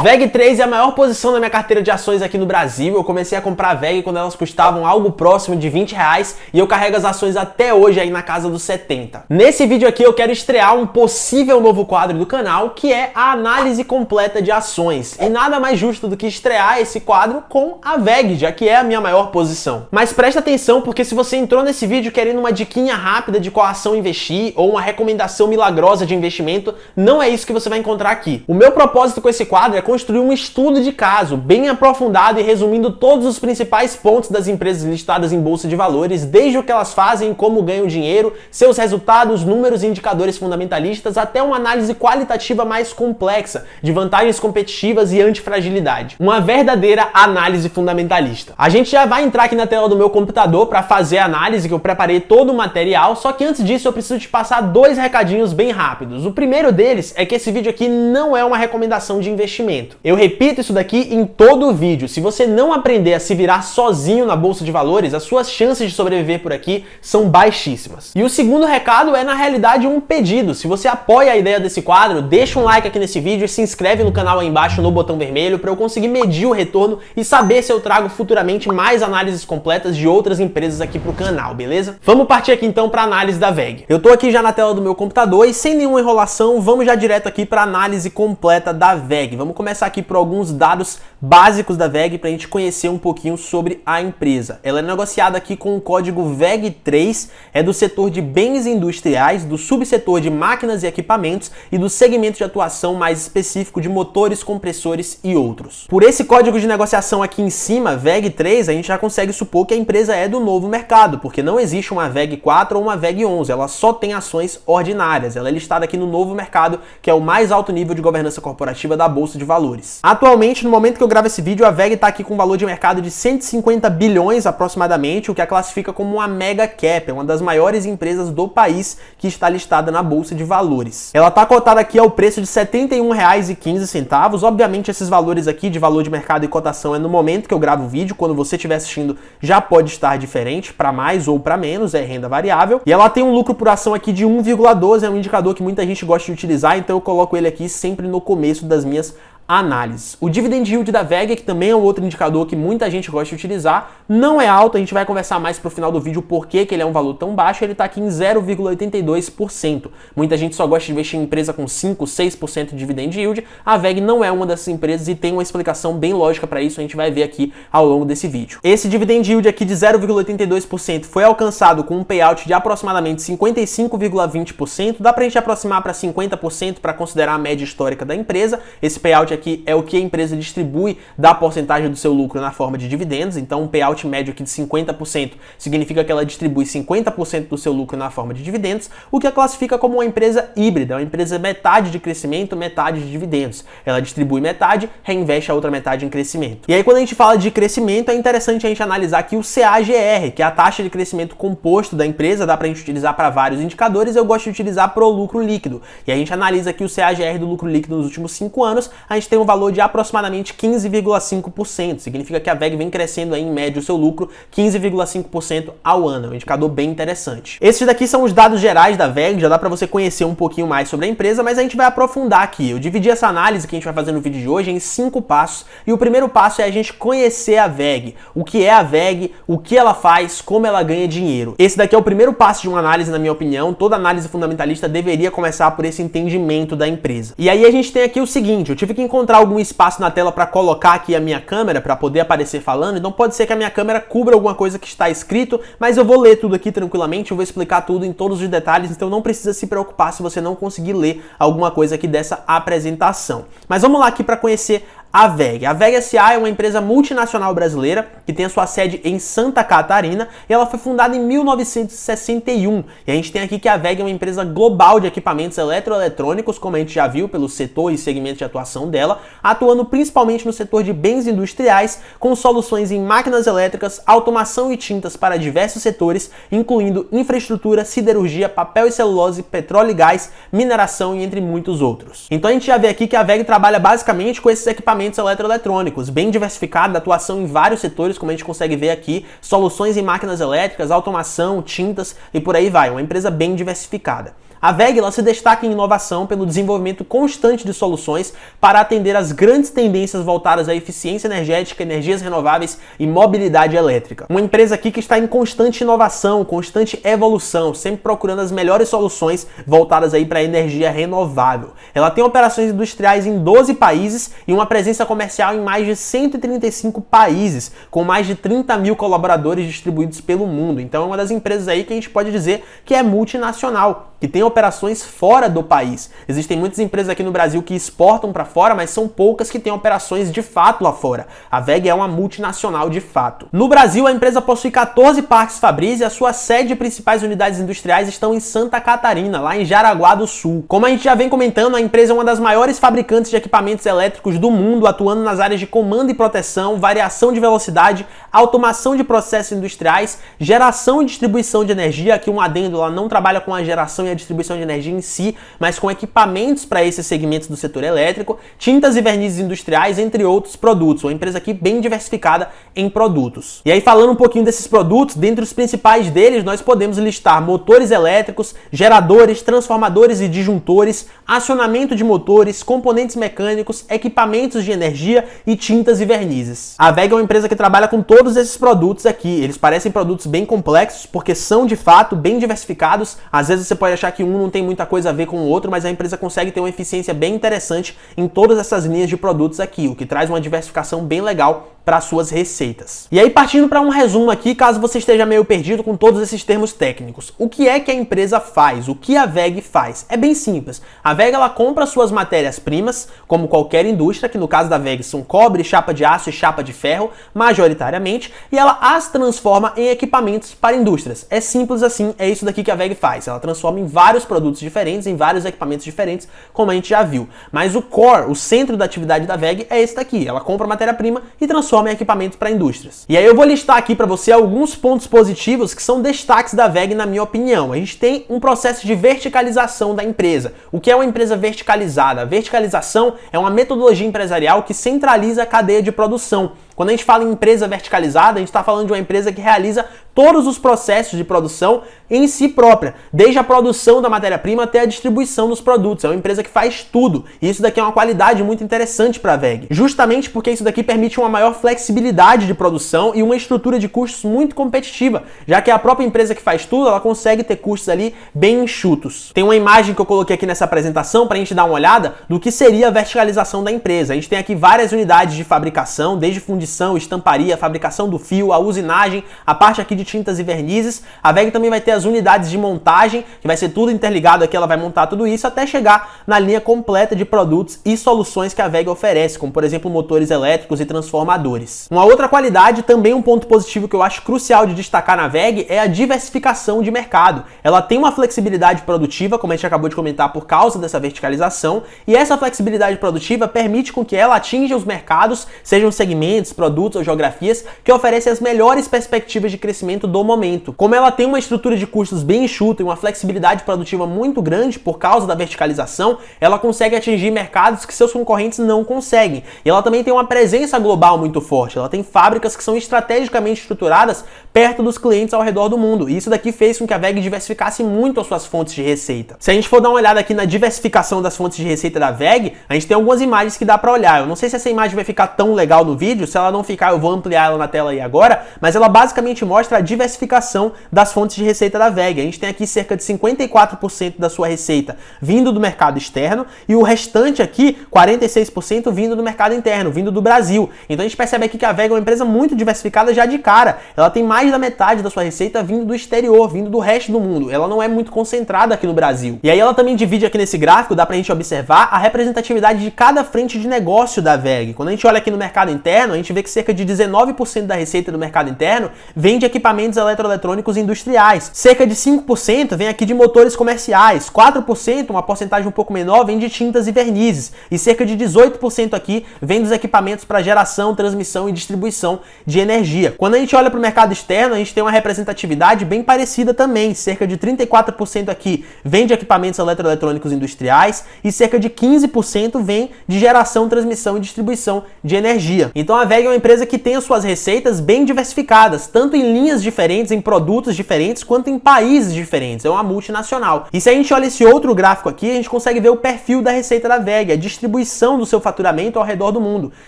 VEG3 é a maior posição da minha carteira de ações aqui no Brasil. Eu comecei a comprar VEG quando elas custavam algo próximo de R$20 e eu carrego as ações até hoje aí na casa dos 70. Nesse vídeo aqui eu quero estrear um possível novo quadro do canal, que é a análise completa de ações. E nada mais justo do que estrear esse quadro com a VEG, já que é a minha maior posição. Mas presta atenção, porque se você entrou nesse vídeo querendo uma diquinha rápida de qual ação investir ou uma recomendação milagrosa de investimento, não é isso que você vai encontrar aqui. O meu propósito com esse quadro é construir um estudo de caso bem aprofundado e resumindo todos os principais pontos das empresas listadas em bolsa de valores, desde o que elas fazem, como ganham dinheiro, seus resultados, números e indicadores fundamentalistas, até uma análise qualitativa mais complexa, de vantagens competitivas e antifragilidade. Uma verdadeira análise fundamentalista. A gente já vai entrar aqui na tela do meu computador para fazer a análise, que eu preparei todo o material, só que antes disso eu preciso te passar dois recadinhos bem rápidos. O primeiro deles é que esse vídeo aqui não é uma recomendação de investimento. Eu repito isso daqui em todo o vídeo. Se você não aprender a se virar sozinho na bolsa de valores, as suas chances de sobreviver por aqui são baixíssimas. E o segundo recado é, na realidade, um pedido. Se você apoia a ideia desse quadro, deixa um like aqui nesse vídeo e se inscreve no canal aí embaixo no botão vermelho para eu conseguir medir o retorno e saber se eu trago futuramente mais análises completas de outras empresas aqui pro canal, beleza? Vamos partir aqui então para análise da VEG. Eu tô aqui já na tela do meu computador e sem nenhuma enrolação, vamos já direto aqui para análise completa da VEG. Vamos começar aqui por alguns dados básicos da VEG para a gente conhecer um pouquinho sobre a empresa. Ela é negociada aqui com o código VEG3, é do setor de bens industriais, do subsetor de máquinas e equipamentos e do segmento de atuação mais específico de motores, compressores e outros. Por esse código de negociação aqui em cima, VEG3, a gente já consegue supor que a empresa é do novo mercado, porque não existe uma VEG4 ou uma VEG11, ela só tem ações ordinárias. Ela é listada aqui no novo mercado, que é o mais alto nível de governança corporativa da Bolsa de Valores. Atualmente, no momento que eu gravo esse vídeo, a VEG está aqui com um valor de mercado de 150 bilhões aproximadamente, o que a classifica como uma mega cap, é uma das maiores empresas do país que está listada na Bolsa de Valores. Ela está cotada aqui ao preço de R$ 71,15. Obviamente, esses valores aqui de valor de mercado e cotação é no momento que eu gravo o vídeo. Quando você estiver assistindo, já pode estar diferente, para mais ou para menos, é renda variável. E ela tem um lucro por ação aqui de 1,12, é um indicador que muita gente gosta de utilizar, então eu coloco ele aqui sempre no começo das minhas análises. O dividend yield da VEG, que também é um outro indicador que muita gente gosta de utilizar, não é alto. A gente vai conversar mais pro final do vídeo por que ele é um valor tão baixo. Ele está aqui em 0,82%. Muita gente só gosta de investir em empresa com 5, 6% de dividend yield. A VEG não é uma dessas empresas e tem uma explicação bem lógica para isso, a gente vai ver aqui ao longo desse vídeo. Esse dividend yield aqui de 0,82% foi alcançado com um payout de aproximadamente 55,20%. Dá pra gente aproximar para 50% para considerar a média histórica da empresa. Esse payout aqui é o que a empresa distribui da porcentagem do seu lucro na forma de dividendos. Então um payout médio aqui de 50% significa que ela distribui 50% do seu lucro na forma de dividendos, o que a classifica como uma empresa híbrida, uma empresa metade de crescimento, metade de dividendos. Ela distribui metade, reinveste a outra metade em crescimento. E aí quando a gente fala de crescimento, é interessante a gente analisar aqui o CAGR, que é a taxa de crescimento composto da empresa. Dá pra gente utilizar para vários indicadores, eu gosto de utilizar pro lucro líquido. E a gente analisa aqui o CAGR do lucro líquido nos últimos 5 anos, a gente tem um valor de aproximadamente 15,5%. Significa que a VEG vem crescendo aí, em média o seu lucro 15,5% ao ano. É um indicador bem interessante. Esses daqui são os dados gerais da VEG, já dá para você conhecer um pouquinho mais sobre a empresa, mas a gente vai aprofundar aqui. Eu dividi essa análise que a gente vai fazer no vídeo de hoje em 5 passos, e o primeiro passo é a gente conhecer a VEG. O que é a VEG, o que ela faz, como ela ganha dinheiro. Esse daqui é o primeiro passo de uma análise, na minha opinião. Toda análise fundamentalista deveria começar por esse entendimento da empresa. E aí a gente tem aqui o seguinte, eu tive que encontrar algum espaço na tela para colocar aqui a minha câmera para poder aparecer falando, então pode ser que a minha câmera cubra alguma coisa que está escrito, mas eu vou ler tudo aqui tranquilamente, eu vou explicar tudo em todos os detalhes, então não precisa se preocupar se você não conseguir ler alguma coisa aqui dessa apresentação. Mas vamos lá aqui para conhecer a VEG. A VEG S.A. é uma empresa multinacional brasileira que tem a sua sede em Santa Catarina e ela foi fundada em 1961. E a gente tem aqui que a VEG é uma empresa global de equipamentos eletroeletrônicos, como a gente já viu pelo setor e segmento de atuação dela, atuando principalmente no setor de bens industriais, com soluções em máquinas elétricas, automação e tintas para diversos setores, incluindo infraestrutura, siderurgia, papel e celulose, petróleo e gás, mineração e entre muitos outros. Então a gente já vê aqui que a VEG trabalha basicamente com esses equipamentos eletroeletrônicos, bem diversificada, atuação em vários setores, como a gente consegue ver aqui, soluções em máquinas elétricas, automação, tintas e por aí vai, uma empresa bem diversificada. A A WEG ela se destaca em inovação pelo desenvolvimento constante de soluções para atender às grandes tendências voltadas à eficiência energética, energias renováveis e mobilidade elétrica. Uma empresa aqui que está em constante inovação, constante evolução, sempre procurando as melhores soluções voltadas aí para a energia renovável. Ela tem operações industriais em 12 países e uma presença comercial em mais de 135 países, com mais de 30 mil colaboradores distribuídos pelo mundo. Então é uma das empresas aí que a gente pode dizer que é multinacional, que tem operações fora do país. Existem muitas empresas aqui no Brasil que exportam para fora, mas são poucas que têm operações de fato lá fora. A WEG é uma multinacional de fato. No Brasil, a empresa possui 14 parques Fabris e a sua sede e principais unidades industriais estão em Santa Catarina, lá em Jaraguá do Sul. Como a gente já vem comentando, a empresa é uma das maiores fabricantes de equipamentos elétricos do mundo, atuando nas áreas de comando e proteção, variação de velocidade, automação de processos industriais, geração e distribuição de energia. Aqui um adendo, ela não trabalha com a geração e a distribuição de energia em si, mas com equipamentos para esses segmentos do setor elétrico, tintas e vernizes industriais, entre outros produtos. Uma empresa aqui bem diversificada em produtos. E aí, falando um pouquinho desses produtos, dentre os principais deles, nós podemos listar motores elétricos, geradores, transformadores e disjuntores, acionamento de motores, componentes mecânicos, equipamentos de energia e tintas e vernizes. A WEG é uma empresa que trabalha com todos esses produtos aqui. Eles parecem produtos bem complexos, porque são de fato bem diversificados. Às vezes você pode achar que um não tem muita coisa a ver com o outro, mas a empresa consegue ter uma eficiência bem interessante em todas essas linhas de produtos aqui, o que traz uma diversificação bem legal para suas receitas. E aí, partindo para um resumo aqui, caso você esteja meio perdido com todos esses termos técnicos. O que é que a empresa faz? O que a WEG faz? É bem simples. A WEG ela compra suas matérias-primas, como qualquer indústria, que no caso da WEG são cobre, chapa de aço e chapa de ferro, majoritariamente, e ela as transforma em equipamentos para indústrias. É simples assim, é isso daqui que a WEG faz. Ela transforma em vários produtos diferentes, em vários equipamentos diferentes, como a gente já viu. Mas o core, o centro da atividade da WEG é esse daqui. Ela compra matéria-prima e transforma em equipamentos para indústrias. E aí eu vou listar aqui para você alguns pontos positivos que são destaques da WEG na minha opinião. A gente tem um processo de verticalização da empresa. O que é uma empresa verticalizada? A verticalização é uma metodologia empresarial que centraliza a cadeia de produção. Quando a gente fala em empresa verticalizada, a gente está falando de uma empresa que realiza todos os processos de produção em si própria, desde a produção da matéria-prima até a distribuição dos produtos. É uma empresa que faz tudo. E isso daqui é uma qualidade muito interessante para a WEG. Justamente porque isso daqui permite uma maior flexibilidade de produção e uma estrutura de custos muito competitiva, já que a própria empresa que faz tudo, ela consegue ter custos ali bem enxutos. Tem uma imagem que eu coloquei aqui nessa apresentação para a gente dar uma olhada do que seria a verticalização da empresa. A gente tem aqui várias unidades de fabricação, desde fundição, estamparia, fabricação do fio, a usinagem, a parte aqui de tintas e vernizes. A WEG também vai ter as unidades de montagem, que vai ser tudo interligado aqui, ela vai montar tudo isso até chegar na linha completa de produtos e soluções que a WEG oferece, como por exemplo motores elétricos e transformadores. Uma outra qualidade, também um ponto positivo que eu acho crucial de destacar na WEG, é a diversificação de mercado. Ela tem uma flexibilidade produtiva, como a gente acabou de comentar, por causa dessa verticalização, e essa flexibilidade produtiva permite com que ela atinja os mercados, sejam segmentos, produtos ou geografias, que oferecem as melhores perspectivas de crescimento do momento. Como ela tem uma estrutura de custos bem enxuta e uma flexibilidade produtiva muito grande por causa da verticalização, ela consegue atingir mercados que seus concorrentes não conseguem. E ela também tem uma presença global muito forte. Ela tem fábricas que são estrategicamente estruturadas perto dos clientes ao redor do mundo. E isso daqui fez com que a WEG diversificasse muito as suas fontes de receita. Se a gente for dar uma olhada aqui na diversificação das fontes de receita da WEG, a gente tem algumas imagens que dá para olhar. Eu não sei se essa imagem vai ficar tão legal no vídeo, se ela não ficar eu vou ampliar ela na tela aí agora, mas ela basicamente mostra a diversificação das fontes de receita da WEG. A gente tem aqui cerca de 54% da sua receita vindo do mercado externo e o restante aqui, 46% vindo do mercado interno, vindo do Brasil. Então a gente percebe aqui que a WEG é uma empresa muito diversificada já de cara. Ela tem mais da metade da sua receita vindo do exterior, vindo do resto do mundo. Ela não é muito concentrada aqui no Brasil. E aí ela também divide aqui nesse gráfico, dá pra gente observar a representatividade de cada frente de negócio da WEG. Quando a gente olha aqui no mercado interno, a gente vê que cerca de 19% da receita do mercado interno vem de equipamentos eletroeletrônicos industriais. Cerca de 5% vem aqui de motores comerciais. 4%, uma porcentagem um pouco menor, vem de tintas e vernizes. E cerca de 18% aqui vem dos equipamentos para geração, transmissão e distribuição de energia. Quando a gente olha para o mercado externo, a gente tem uma representatividade bem parecida também. Cerca de 34% aqui vem de equipamentos eletroeletrônicos industriais e cerca de 15% vem de geração, transmissão e distribuição de energia. Então a WEG é uma empresa que tem as suas receitas bem diversificadas, tanto em linhas linhas diferentes, em produtos diferentes, quanto em países diferentes. É uma multinacional. E se a gente olha esse outro gráfico aqui, a gente consegue ver o perfil da receita da WEG, a distribuição do seu faturamento ao redor do mundo.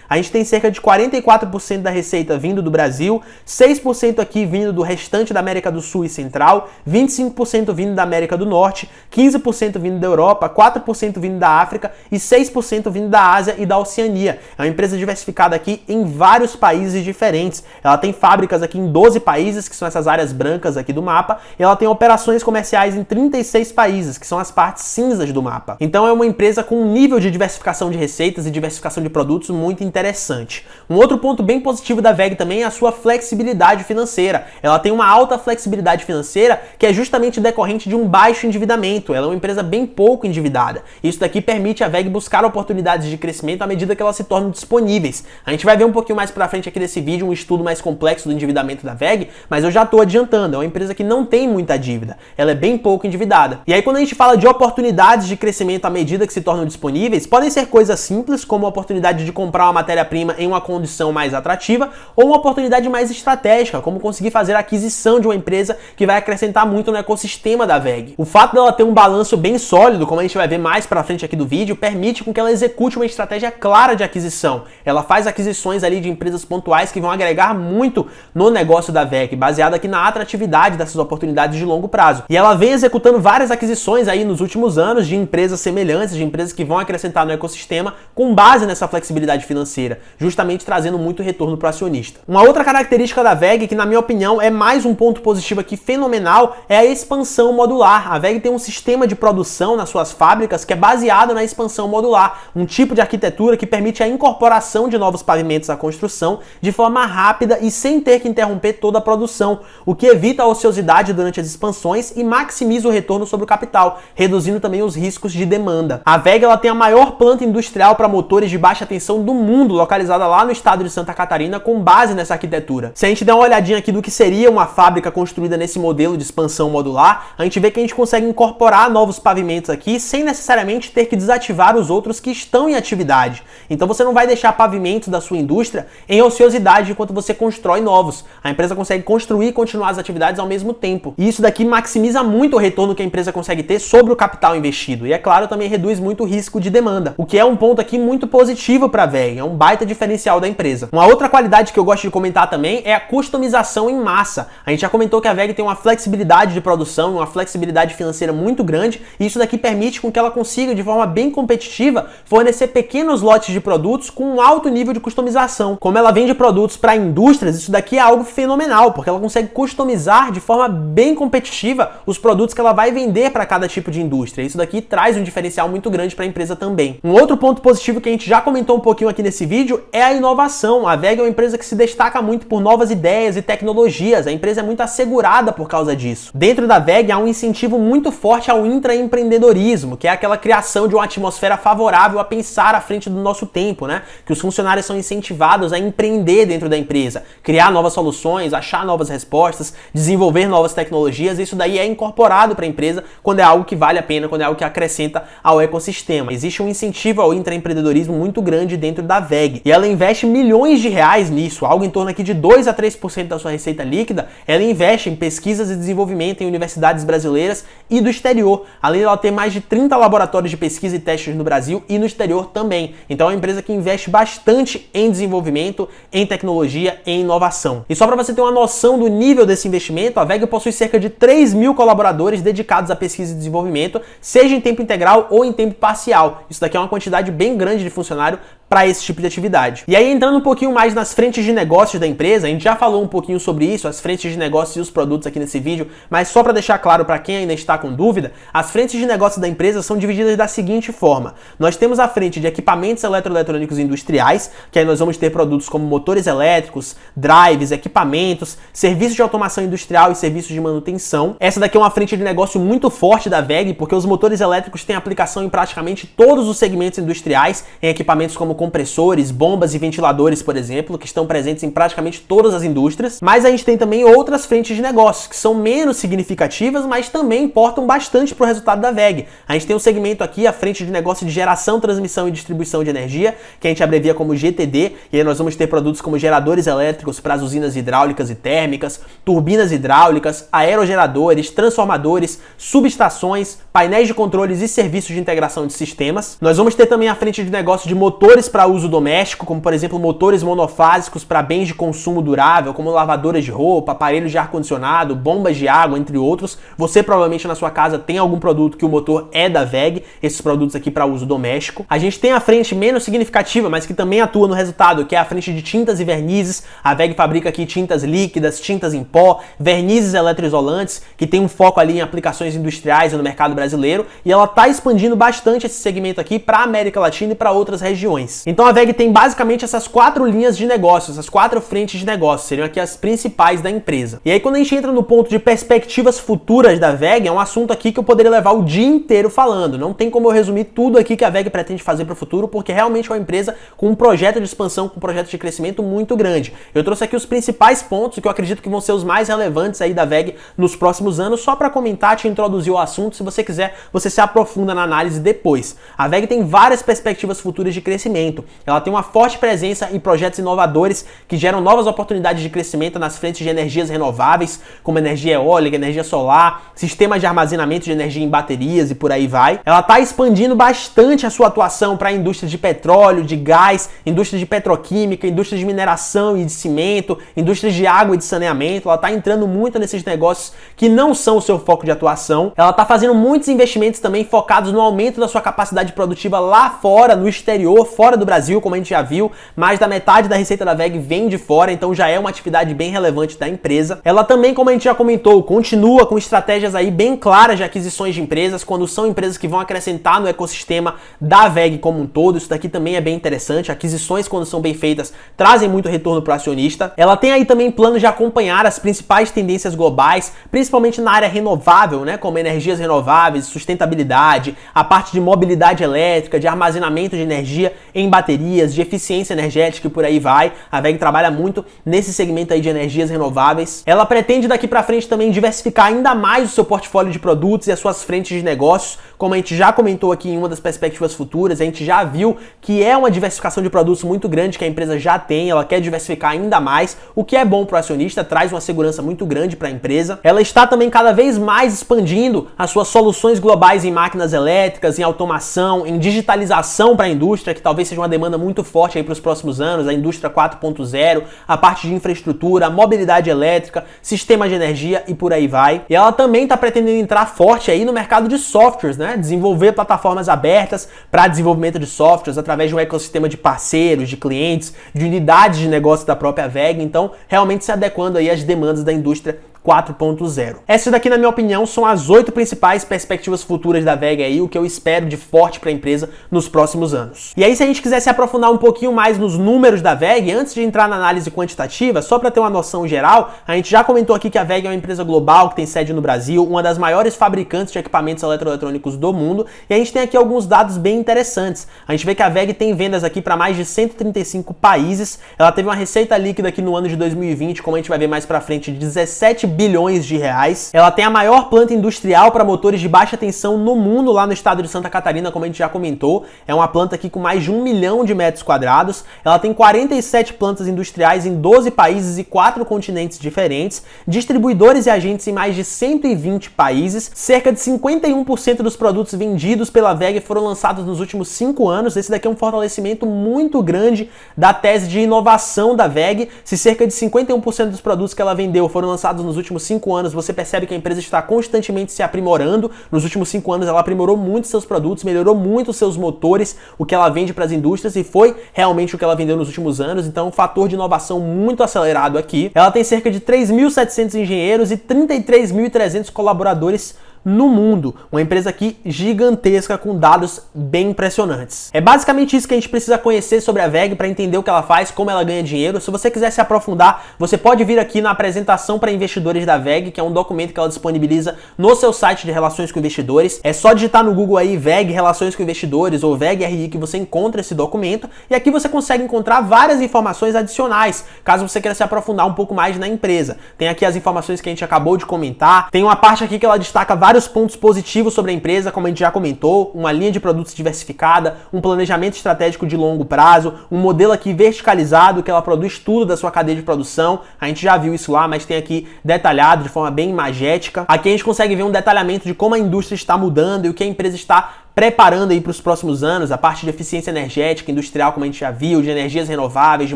A gente tem cerca de 44% da receita vindo do Brasil, 6% aqui vindo do restante da América do Sul e Central, 25% vindo da América do Norte, 15% vindo da Europa, 4% vindo da África e 6% vindo da Ásia e da Oceania. É uma empresa diversificada aqui em vários países diferentes. Ela tem fábricas aqui em 12 países, que são essas áreas brancas aqui do mapa, e ela tem operações comerciais em 36 países, que são as partes cinzas do mapa. Então é uma empresa com um nível de diversificação de receitas e diversificação de produtos muito interessante. Um outro ponto bem positivo da WEG também é a sua flexibilidade financeira. Ela tem uma alta flexibilidade financeira que é justamente decorrente de um baixo endividamento. Ela é uma empresa bem pouco endividada. Isso daqui permite a WEG buscar oportunidades de crescimento à medida que elas se tornam disponíveis. A gente vai ver um pouquinho mais pra frente aqui nesse vídeo um estudo mais complexo do endividamento da WEG, mas eu já tô adiantando. É uma empresa que não tem muita dívida. Ela é bem pouco endividada. E aí quando a gente fala de oportunidades de crescimento à medida que se tornam disponíveis, podem ser coisas simples, como a oportunidade de comprar uma matéria-prima em uma condição mais atrativa, ou uma oportunidade mais estratégica, como conseguir fazer a aquisição de uma empresa que vai acrescentar muito no ecossistema da WEG. O fato dela ter um balanço bem sólido, como a gente vai ver mais pra frente aqui do vídeo, permite com que ela execute uma estratégia clara de aquisição. Ela faz aquisições ali de empresas pontuais que vão agregar muito no negócio da WEG, baseado aqui na atratividade dessas oportunidades de longo prazo. E ela vem executando várias aquisições aí nos últimos anos de empresas semelhantes, de empresas que vão acrescentar no ecossistema com base nessa flexibilidade financeira, justamente trazendo muito retorno para o acionista. Uma outra característica da WEG, que na minha opinião é mais um ponto positivo aqui fenomenal, é a expansão modular. A WEG tem um sistema de produção nas suas fábricas que é baseado na expansão modular, um tipo de arquitetura que permite a incorporação de novos pavimentos à construção de forma rápida e sem ter que interromper toda a produção, o que evita a ociosidade durante as expansões e maximiza o retorno sobre o capital, reduzindo também os riscos de demanda. A WEG ela tem a maior planta industrial para motores de baixa tensão do mundo, localizada lá no estado de Santa Catarina, com base nessa arquitetura. Se a gente der uma olhadinha aqui do que seria uma fábrica construída nesse modelo de expansão modular, a gente vê que a gente consegue incorporar novos pavimentos aqui sem necessariamente ter que desativar os outros que estão em atividade. Então você não vai deixar pavimentos da sua indústria em ociosidade enquanto você constrói novos. A empresa consegue construir e continuar as atividades ao mesmo tempo. E isso daqui maximiza muito o retorno que a empresa consegue ter sobre o capital investido. E é claro, também reduz muito o risco de demanda, o que é um ponto aqui muito positivo para a WEG, é um baita diferencial da empresa. Uma outra qualidade que eu gosto de comentar também é a customização em massa. A gente já comentou que a WEG tem uma flexibilidade de produção, uma flexibilidade financeira muito grande, e isso daqui permite com que ela consiga, de forma bem competitiva, fornecer pequenos lotes de produtos com um alto nível de customização. Como ela vende produtos para indústrias, isso daqui é algo fenomenal, porque ela consegue customizar de forma bem competitiva os produtos que ela vai vender para cada tipo de indústria. Isso daqui traz um diferencial muito grande para a empresa também. Um outro ponto positivo que a gente já comentou um pouquinho aqui nesse vídeo é a inovação. A WEG é uma empresa que se destaca muito por novas ideias e tecnologias. A empresa é muito assegurada por causa disso. Dentro da WEG há um incentivo muito forte ao intraempreendedorismo, que é aquela criação de uma atmosfera favorável a pensar à frente do nosso tempo, né? Que os funcionários são incentivados a empreender dentro da empresa, criar novas soluções, achar novas respostas, desenvolver novas tecnologias. Isso daí é incorporado para a empresa quando é algo que vale a pena, quando é algo que acrescenta ao ecossistema. Existe um incentivo ao intraempreendedorismo muito grande dentro da WEG. E ela investe milhões de reais nisso, algo em torno aqui de 2 a 3% da sua receita líquida. Ela investe em pesquisas e desenvolvimento em universidades brasileiras e do exterior, além de ela ter mais de 30 laboratórios de pesquisa e testes no Brasil e no exterior também. Então é uma empresa que investe bastante em desenvolvimento, em tecnologia, em inovação. E só para você ter uma noção do nível desse investimento, a WEG possui cerca de 3.000 colaboradores dedicados à pesquisa e desenvolvimento, seja em tempo integral ou em tempo parcial. Isso daqui é uma quantidade bem grande de funcionário para esse tipo de atividade. E aí, entrando um pouquinho mais nas frentes de negócios da empresa, a gente já falou um pouquinho sobre isso, as frentes de negócios e os produtos aqui nesse vídeo, mas só para deixar claro para quem ainda está com dúvida, as frentes de negócios da empresa são divididas da seguinte forma. Nós temos a frente de equipamentos eletroeletrônicos industriais, que aí nós vamos ter produtos como motores elétricos, drives, equipamentos, serviços de automação industrial e serviços de manutenção. Essa daqui é uma frente de negócio muito forte da WEG, porque os motores elétricos têm aplicação em praticamente todos os segmentos industriais, em equipamentos como compressores, bombas e ventiladores, por exemplo, que estão presentes em praticamente todas as indústrias. Mas a gente tem também outras frentes de negócios que são menos significativas, mas também importam bastante para o resultado da WEG. A gente tem um segmento aqui, a frente de negócio de geração, transmissão e distribuição de energia, que a gente abrevia como GTD, e aí nós vamos ter produtos como geradores elétricos para as usinas hidráulicas e térmicas, turbinas hidráulicas, aerogeradores, transformadores, subestações, painéis de controles e serviços de integração de sistemas. Nós vamos ter também a frente de negócio de motores para uso doméstico, como por exemplo motores monofásicos para bens de consumo durável, como lavadoras de roupa, aparelhos de ar-condicionado, bombas de água, entre outros. Você provavelmente na sua casa tem algum produto que o motor é da WEG, esses produtos aqui para uso doméstico. A gente tem a frente menos significativa, mas que também atua no resultado, que é a frente de tintas e vernizes. A WEG fabrica aqui tintas líquidas, tintas em pó, vernizes eletroisolantes, que tem um foco ali em aplicações industriais e no mercado brasileiro, e ela está expandindo bastante esse segmento aqui para a América Latina e para outras regiões. Então a WEG tem basicamente essas 4 linhas de negócio, essas 4 frentes de negócio, seriam aqui as principais da empresa. E aí quando a gente entra no ponto de perspectivas futuras da WEG, é um assunto aqui que eu poderia levar o dia inteiro falando. Não tem como eu resumir tudo aqui que a WEG pretende fazer para o futuro, porque realmente é uma empresa com um projeto de expansão, com um projeto de crescimento muito grande. Eu trouxe aqui os principais pontos que eu acredito que vão ser os mais relevantes aí da WEG nos próximos anos, só para comentar, te introduzir o assunto. Se você quiser, você se aprofunda na análise depois. A WEG tem várias perspectivas futuras de crescimento. Ela tem uma forte presença em projetos inovadores que geram novas oportunidades de crescimento nas frentes de energias renováveis, como energia eólica, energia solar, sistemas de armazenamento de energia em baterias e por aí vai. Ela está expandindo bastante a sua atuação para a indústria de petróleo, de gás, indústria de petroquímica, indústria de mineração e de cimento, indústria de água e de saneamento. Ela está entrando muito nesses negócios que não são o seu foco de atuação. Ela está fazendo muitos investimentos também focados no aumento da sua capacidade produtiva lá fora, no exterior, fora do Brasil, como a gente já viu. Mais da metade da receita da WEG vem de fora, então já é uma atividade bem relevante da empresa. Ela também, como a gente já comentou, continua com estratégias aí bem claras de aquisições de empresas, quando são empresas que vão acrescentar no ecossistema da WEG como um todo. Isso daqui também é bem interessante. Aquisições, quando são bem feitas, trazem muito retorno para o acionista. Ela tem aí também planos de acompanhar as principais tendências globais, principalmente na área renovável, né, como energias renováveis, sustentabilidade, a parte de mobilidade elétrica, de armazenamento de energia em baterias, de eficiência energética e por aí vai. A WEG trabalha muito nesse segmento aí de energias renováveis. Ela pretende daqui para frente também diversificar ainda mais o seu portfólio de produtos e as suas frentes de negócios, como a gente já comentou aqui em uma das perspectivas futuras. A gente já viu que é uma diversificação de produtos muito grande que a empresa já tem. Ela quer diversificar ainda mais, o que é bom para o acionista, traz uma segurança muito grande para a empresa. Ela está também cada vez mais expandindo as suas soluções globais em máquinas elétricas, em automação, em digitalização para a indústria, que talvez seja uma demanda muito forte aí para os próximos anos, a indústria 4.0, a parte de infraestrutura, a mobilidade elétrica, sistemas de energia e por aí vai. E ela também está pretendendo entrar forte aí no mercado de softwares, né? Desenvolver plataformas abertas para desenvolvimento de softwares através de um ecossistema de parceiros, de clientes, de unidades de negócio da própria WEG. Então, realmente se adequando aí às demandas da indústria 4.0. Essas daqui, na minha opinião, são as 8 principais perspectivas futuras da WEG aí, o que eu espero de forte para a empresa nos próximos anos. E aí, se a gente quiser se aprofundar um pouquinho mais nos números da WEG, antes de entrar na análise quantitativa, só para ter uma noção geral, a gente já comentou aqui que a WEG é uma empresa global que tem sede no Brasil, uma das maiores fabricantes de equipamentos eletroeletrônicos do mundo, e a gente tem aqui alguns dados bem interessantes. A gente vê que a WEG tem vendas aqui para mais de 135 países, ela teve uma receita líquida aqui no ano de 2020, como a gente vai ver mais para frente, de 17 bilhões de reais. Ela tem a maior planta industrial para motores de baixa tensão no mundo, lá no estado de Santa Catarina, como a gente já comentou. É uma planta aqui com mais de 1 milhão de metros quadrados. Ela tem 47 plantas industriais em 12 países e 4 continentes diferentes, distribuidores e agentes em mais de 120 países. Cerca de 51% dos produtos vendidos pela WEG foram lançados nos últimos 5 anos. Esse daqui é um fortalecimento muito grande da tese de inovação da WEG. Se cerca de 51% dos produtos que ela vendeu foram lançados nos últimos 5 anos, você percebe que a empresa está constantemente se aprimorando. Nos últimos 5 anos ela aprimorou muito seus produtos, melhorou muito seus motores, o que ela vende para as indústrias, e foi realmente o que ela vendeu nos últimos anos. Então, um fator de inovação muito acelerado aqui. Ela tem cerca de 3.700 engenheiros e 33.300 colaboradores no mundo. Uma empresa aqui gigantesca com dados bem impressionantes. É basicamente isso que a gente precisa conhecer sobre a WEG para entender o que ela faz, como ela ganha dinheiro. Se você quiser se aprofundar, você pode vir aqui na apresentação para investidores da WEG, que é um documento que ela disponibiliza no seu site de relações com investidores. É só digitar no Google aí WEG Relações com Investidores ou WEG RI que você encontra esse documento, e aqui você consegue encontrar várias informações adicionais, caso você queira se aprofundar um pouco mais na empresa. Tem aqui as informações que a gente acabou de comentar, tem uma parte aqui que ela destaca vários pontos positivos sobre a empresa, como a gente já comentou, uma linha de produtos diversificada, um planejamento estratégico de longo prazo, um modelo aqui verticalizado, que ela produz tudo da sua cadeia de produção. A gente já viu isso lá, mas tem aqui detalhado de forma bem imagética. Aqui a gente consegue ver um detalhamento de como a indústria está mudando e o que a empresa está preparando aí para os próximos anos, a parte de eficiência energética, industrial, como a gente já viu, de energias renováveis, de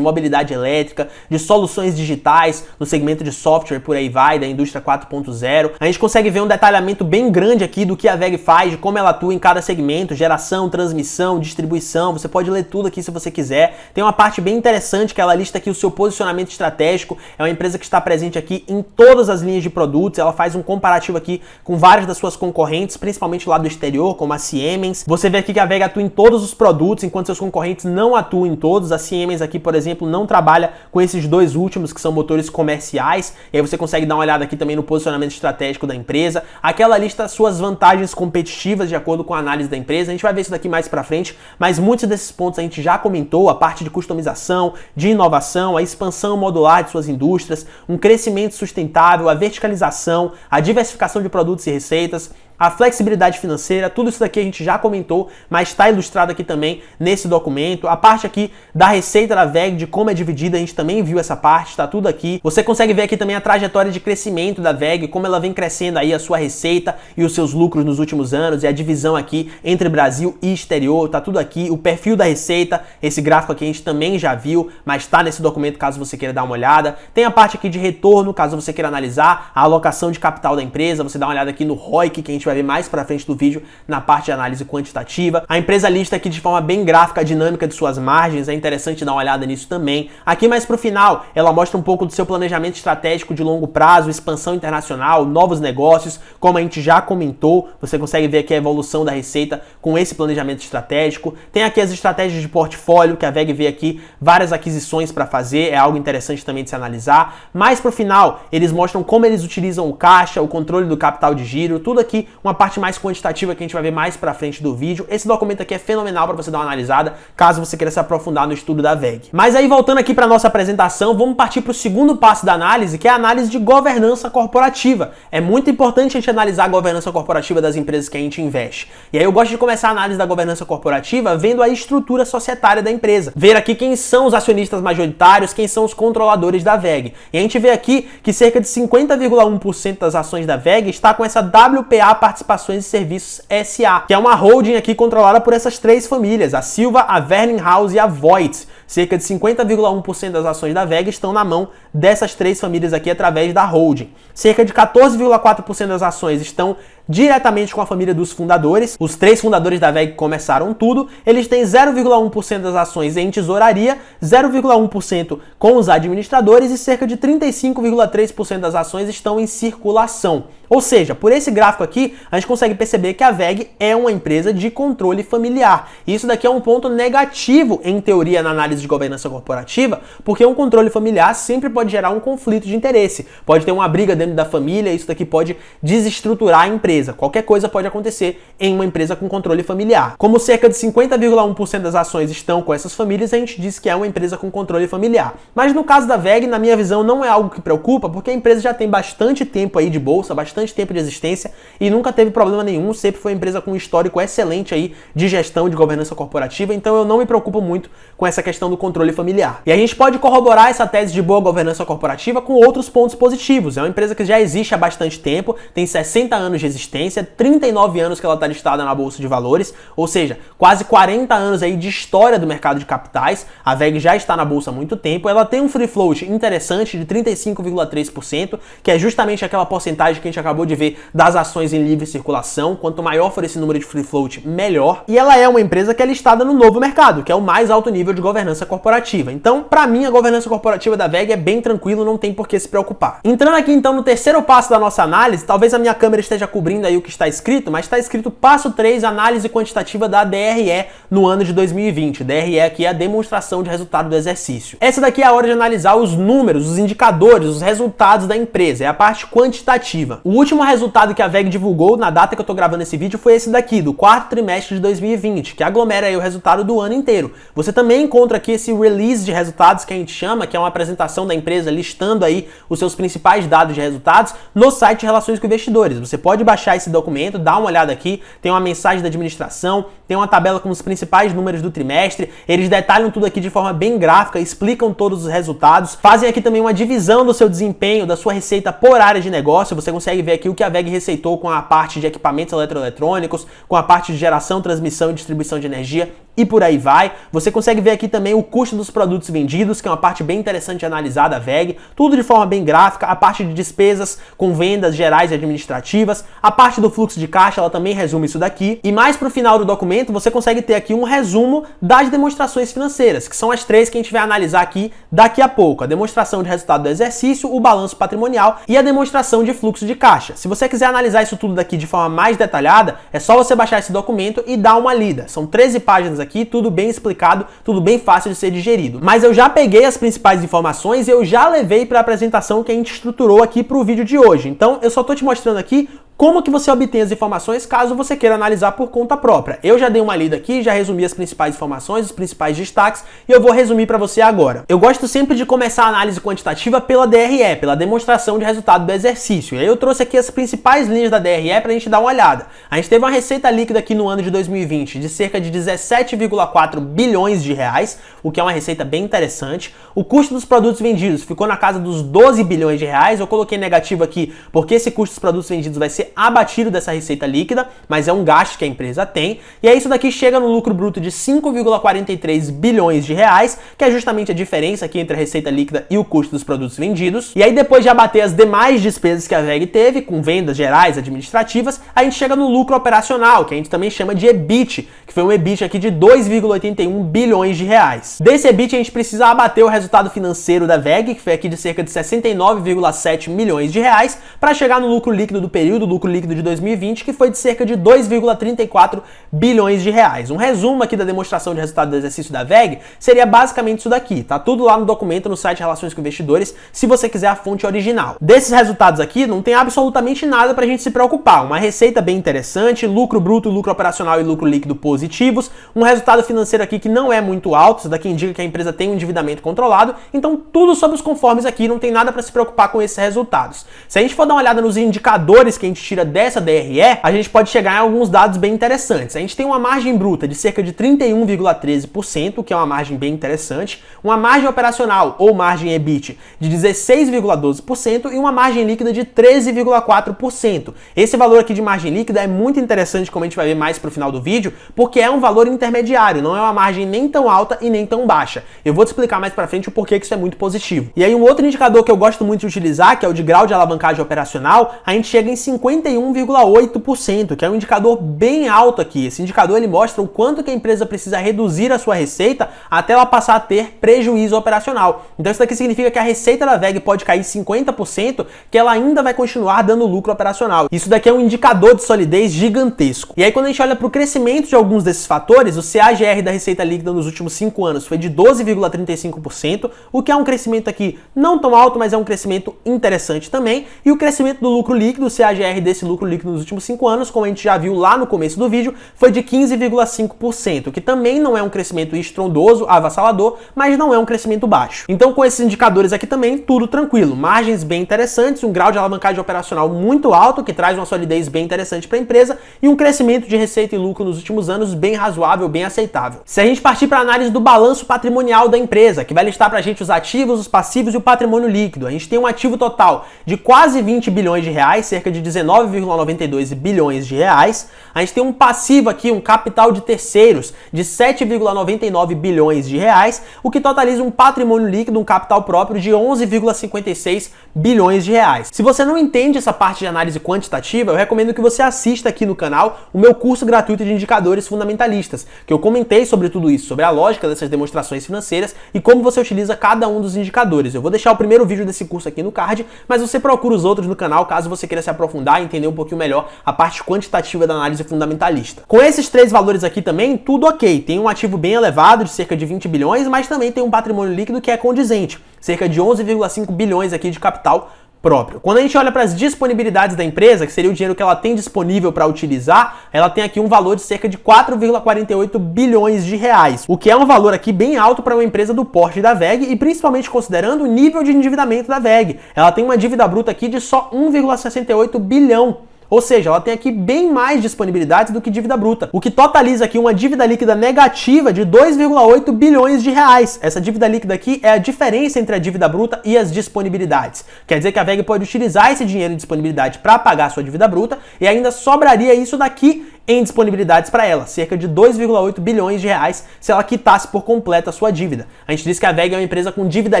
mobilidade elétrica, de soluções digitais, no segmento de software, por aí vai, da indústria 4.0. A gente consegue ver um detalhamento bem grande aqui do que a WEG faz, de como ela atua em cada segmento, geração, transmissão, distribuição. Você pode ler tudo aqui se você quiser. Tem uma parte bem interessante que ela lista aqui o seu posicionamento estratégico. É uma empresa que está presente aqui em todas as linhas de produtos. Ela faz um comparativo aqui com várias das suas concorrentes, principalmente lá do exterior, como a Siemens. Você vê aqui que a WEG atua em todos os produtos, enquanto seus concorrentes não atuam em todos. A Siemens aqui, por exemplo, não trabalha com esses dois últimos, que são motores comerciais. E aí você consegue dar uma olhada aqui também no posicionamento estratégico da empresa. Aqui ela lista suas vantagens competitivas de acordo com a análise da empresa. A gente vai ver isso daqui mais pra frente, mas muitos desses pontos a gente já comentou: a parte de customização, de inovação, a expansão modular de suas indústrias, um crescimento sustentável, a verticalização, a diversificação de produtos e receitas, a flexibilidade financeira. Tudo isso daqui a gente já comentou, mas está ilustrado aqui também nesse documento. A parte aqui da receita da WEG, de como é dividida, a gente também viu essa parte, está tudo aqui. Você consegue ver aqui também a trajetória de crescimento da WEG, como ela vem crescendo aí a sua receita e os seus lucros nos últimos anos, e a divisão aqui entre Brasil e exterior, tá tudo aqui. O perfil da receita, esse gráfico aqui a gente também já viu, mas está nesse documento caso você queira dar uma olhada. Tem a parte aqui de retorno, caso você queira analisar a alocação de capital da empresa. Você dá uma olhada aqui no ROIC, que a gente vai ver mais pra frente do vídeo na parte de análise quantitativa. A empresa lista aqui de forma bem gráfica a dinâmica de suas margens, é interessante dar uma olhada nisso também. Aqui mais pro final, ela mostra um pouco do seu planejamento estratégico de longo prazo, expansão internacional, novos negócios, como a gente já comentou. Você consegue ver aqui a evolução da receita com esse planejamento estratégico. Tem aqui as estratégias de portfólio, que a WEG vê aqui várias aquisições para fazer, é algo interessante também de se analisar. Mais pro final, eles mostram como eles utilizam o caixa, o controle do capital de giro, tudo aqui uma parte mais quantitativa que a gente vai ver mais pra frente do vídeo. Esse documento aqui é fenomenal para você dar uma analisada, caso você queira se aprofundar no estudo da WEG. Mas aí, voltando aqui para nossa apresentação, vamos partir para o segundo passo da análise, que é a análise de governança corporativa. É muito importante a gente analisar a governança corporativa das empresas que a gente investe. E aí eu gosto de começar a análise da governança corporativa vendo a estrutura societária da empresa. Ver aqui quem são os acionistas majoritários, quem são os controladores da WEG. E a gente vê aqui que cerca de 50,1% das ações da WEG está com essa WPA Participações e Serviços SA, que é uma holding aqui controlada por essas três famílias, a Silva, a Werninghaus e a Voigt. Cerca de 50,1% das ações da WEG estão na mão dessas três famílias aqui através da holding. Cerca de 14,4% das ações estão diretamente com a família dos fundadores. Os três fundadores da WEG começaram tudo. Eles têm 0,1% das ações em tesouraria, 0,1% com os administradores e cerca de 35,3% das ações estão em circulação. Ou seja, por esse gráfico aqui, a gente consegue perceber que a WEG é uma empresa de controle familiar. E isso daqui é um ponto negativo, em teoria, na análise de governança corporativa, porque um controle familiar sempre pode gerar um conflito de interesse. Pode ter uma briga dentro da família, isso daqui pode desestruturar a empresa. Qualquer coisa pode acontecer em uma empresa com controle familiar. Como cerca de 50,1% das ações estão com essas famílias, a gente diz que é uma empresa com controle familiar. Mas no caso da WEG, na minha visão, não é algo que preocupa, porque a empresa já tem bastante tempo aí de bolsa, bastante tempo de existência e nunca teve problema nenhum, sempre foi uma empresa com um histórico excelente aí de gestão de governança corporativa, então eu não me preocupo muito com essa questão do controle familiar. E a gente pode corroborar essa tese de boa governança corporativa com outros pontos positivos. É uma empresa que já existe há bastante tempo, tem 60 anos de existência, 39 anos que ela está listada na Bolsa de Valores, ou seja, quase 40 anos aí de história do mercado de capitais. A WEG já está na Bolsa há muito tempo, ela tem um free float interessante de 35,3%, que é justamente aquela porcentagem que a gente acabou de ver das ações em livre circulação. Quanto maior for esse número de free float, melhor. E ela é uma empresa que é listada no novo mercado, que é o mais alto nível de governança corporativa. Então, para mim, a governança corporativa da WEG é bem tranquilo, não tem por que se preocupar. Entrando aqui então no terceiro passo da nossa análise, talvez a minha câmera esteja cobrindo abrindo aí o que está escrito, mas está escrito passo 3, análise quantitativa da DRE no ano de 2020. DRE aqui é a demonstração de resultado do exercício. Essa daqui é a hora de analisar os números, os indicadores, os resultados da empresa, é a parte quantitativa. O último resultado que a WEG divulgou na data que eu tô gravando esse vídeo foi esse daqui, do quarto trimestre de 2020, que aglomera aí o resultado do ano inteiro. Você também encontra aqui esse release de resultados que a gente chama, que é uma apresentação da empresa listando aí os seus principais dados de resultados no site de Relações com Investidores. Você pode baixar esse documento, dar uma olhada aqui, tem uma mensagem da administração, tem uma tabela com os principais números do trimestre, eles detalham tudo aqui de forma bem gráfica, explicam todos os resultados, fazem aqui também uma divisão do seu desempenho, da sua receita por área de negócio. Você consegue ver aqui o que a WEG receitou com a parte de equipamentos eletroeletrônicos, com a parte de geração, transmissão e distribuição de energia e por aí vai. Você consegue ver aqui também o custo dos produtos vendidos, que é uma parte bem interessante de analisar da WEG, tudo de forma bem gráfica, a parte de despesas com vendas gerais e administrativas, a parte do fluxo de caixa, ela também resume isso daqui, e mais pro final do documento você consegue ter aqui um resumo das demonstrações financeiras, que são as três que a gente vai analisar aqui daqui a pouco: a demonstração de resultado do exercício, o balanço patrimonial e a demonstração de fluxo de caixa. Se você quiser analisar isso tudo daqui de forma mais detalhada, é só você baixar esse documento e dar uma lida. São 13 páginas aqui, tudo bem explicado, tudo bem fácil de ser digerido. Mas eu já peguei as principais informações e eu já levei para a apresentação que a gente estruturou aqui para o vídeo de hoje. Então eu só tô te mostrando aqui como que você obtém as informações caso você queira analisar por conta própria. Eu já dei uma lida aqui, já resumi as principais informações, os principais destaques, e eu vou resumir para você agora. Eu gosto sempre de começar a análise quantitativa pela DRE, pela demonstração de resultado do exercício. E aí eu trouxe aqui as principais linhas da DRE para a gente dar uma olhada. A gente teve uma receita líquida aqui no ano de 2020 de cerca de 17,4 bilhões de reais, o que é uma receita bem interessante. O custo dos produtos vendidos ficou na casa dos 12 bilhões de reais. Eu coloquei negativo aqui porque esse custo dos produtos vendidos vai ser abatido dessa receita líquida, mas é um gasto que a empresa tem. E aí isso daqui chega no lucro bruto de 5,43 bilhões de reais, que é justamente a diferença aqui entre a receita líquida e o custo dos produtos vendidos. E aí depois de abater as demais despesas que a WEG teve, com vendas gerais, administrativas, a gente chega no lucro operacional, que a gente também chama de EBIT, que foi um EBIT aqui de 2,81 bilhões de reais. Desse EBIT a gente precisa abater o resultado financeiro da WEG, que foi aqui de cerca de 69,7 milhões de reais, para chegar no lucro líquido do período, lucro líquido de 2020, que foi de cerca de 2,34 bilhões de reais. Um resumo aqui da demonstração de resultado do exercício da WEG seria basicamente isso daqui. Tá tudo lá no documento no site Relações com Investidores, se você quiser a fonte original. Desses resultados aqui não tem absolutamente nada pra gente se preocupar. Uma receita bem interessante, lucro bruto, lucro operacional e lucro líquido positivos, um resultado financeiro aqui que não é muito alto, isso daqui indica que a empresa tem um endividamento controlado, então tudo sob os conformes aqui, não tem nada para se preocupar com esses resultados. Se a gente for dar uma olhada nos indicadores que a gente tira dessa DRE, a gente pode chegar em alguns dados bem interessantes. A gente tem uma margem bruta de cerca de 31,13%, que é uma margem bem interessante, uma margem operacional ou margem EBIT de 16,12% e uma margem líquida de 13,4%. Esse valor aqui de margem líquida é muito interessante, como a gente vai ver mais pro final do vídeo, porque é um valor intermediário, não é uma margem nem tão alta e nem tão baixa. Eu vou te explicar mais pra frente o porquê que isso é muito positivo. E aí um outro indicador que eu gosto muito de utilizar, que é o de grau de alavancagem operacional, a gente chega em 51,8%, que é um indicador bem alto aqui. Esse indicador ele mostra o quanto que a empresa precisa reduzir a sua receita até ela passar a ter prejuízo operacional. Então isso daqui significa que a receita da WEG pode cair 50%, que ela ainda vai continuar dando lucro operacional. Isso daqui é um indicador de solidez gigantesco. E aí quando a gente olha para o crescimento de alguns desses fatores, o CAGR da receita líquida nos últimos 5 anos foi de 12,35%, o que é um crescimento aqui não tão alto, mas é um crescimento interessante também. E o crescimento do lucro líquido, o CAGR desse lucro líquido nos últimos 5 anos, como a gente já viu lá no começo do vídeo, foi de 15,5%, que também não é um crescimento estrondoso, avassalador, mas não é um crescimento baixo. Então com esses indicadores aqui também, tudo tranquilo. Margens bem interessantes, um grau de alavancagem operacional muito alto, que traz uma solidez bem interessante para a empresa, e um crescimento de receita e lucro nos últimos anos bem razoável, bem aceitável. Se a gente partir para a análise do balanço patrimonial da empresa, que vai listar para a gente os ativos, os passivos e o patrimônio líquido, a gente tem um ativo total de quase 20 bilhões de reais, cerca de 19,92 bilhões de reais. A gente tem um passivo aqui, um capital de terceiros de 7,99 bilhões de reais, o que totaliza um patrimônio líquido, um capital próprio de 11,56 bilhões de reais. Se você não entende essa parte de análise quantitativa, eu recomendo que você assista aqui no canal o meu curso gratuito de indicadores fundamentalistas, que eu comentei sobre tudo isso, sobre a lógica dessas demonstrações financeiras e como você utiliza cada um dos indicadores. Eu vou deixar o primeiro vídeo desse curso aqui no card, mas você procura os outros no canal caso você queira se aprofundar entender um pouquinho melhor a parte quantitativa da análise fundamentalista. Com esses três valores aqui também, tudo ok. Tem um ativo bem elevado, de cerca de 20 bilhões, mas também tem um patrimônio líquido que é condizente, cerca de 11,5 bilhões aqui de capital próprio. Quando a gente olha para as disponibilidades da empresa, que seria o dinheiro que ela tem disponível para utilizar, ela tem aqui um valor de cerca de 4,48 bilhões de reais, o que é um valor aqui bem alto para uma empresa do porte da WEG e principalmente considerando o nível de endividamento da WEG. Ela tem uma dívida bruta aqui de só 1,68 bilhão. Ou seja, ela tem aqui bem mais disponibilidades do que dívida bruta, o que totaliza aqui uma dívida líquida negativa de 2,8 bilhões de reais. Essa dívida líquida aqui é a diferença entre a dívida bruta e as disponibilidades. Quer dizer que a WEG pode utilizar esse dinheiro de disponibilidade para pagar a sua dívida bruta e ainda sobraria isso daqui em disponibilidades para ela, cerca de 2,8 bilhões de reais se ela quitasse por completo a sua dívida. A gente diz que a WEG é uma empresa com dívida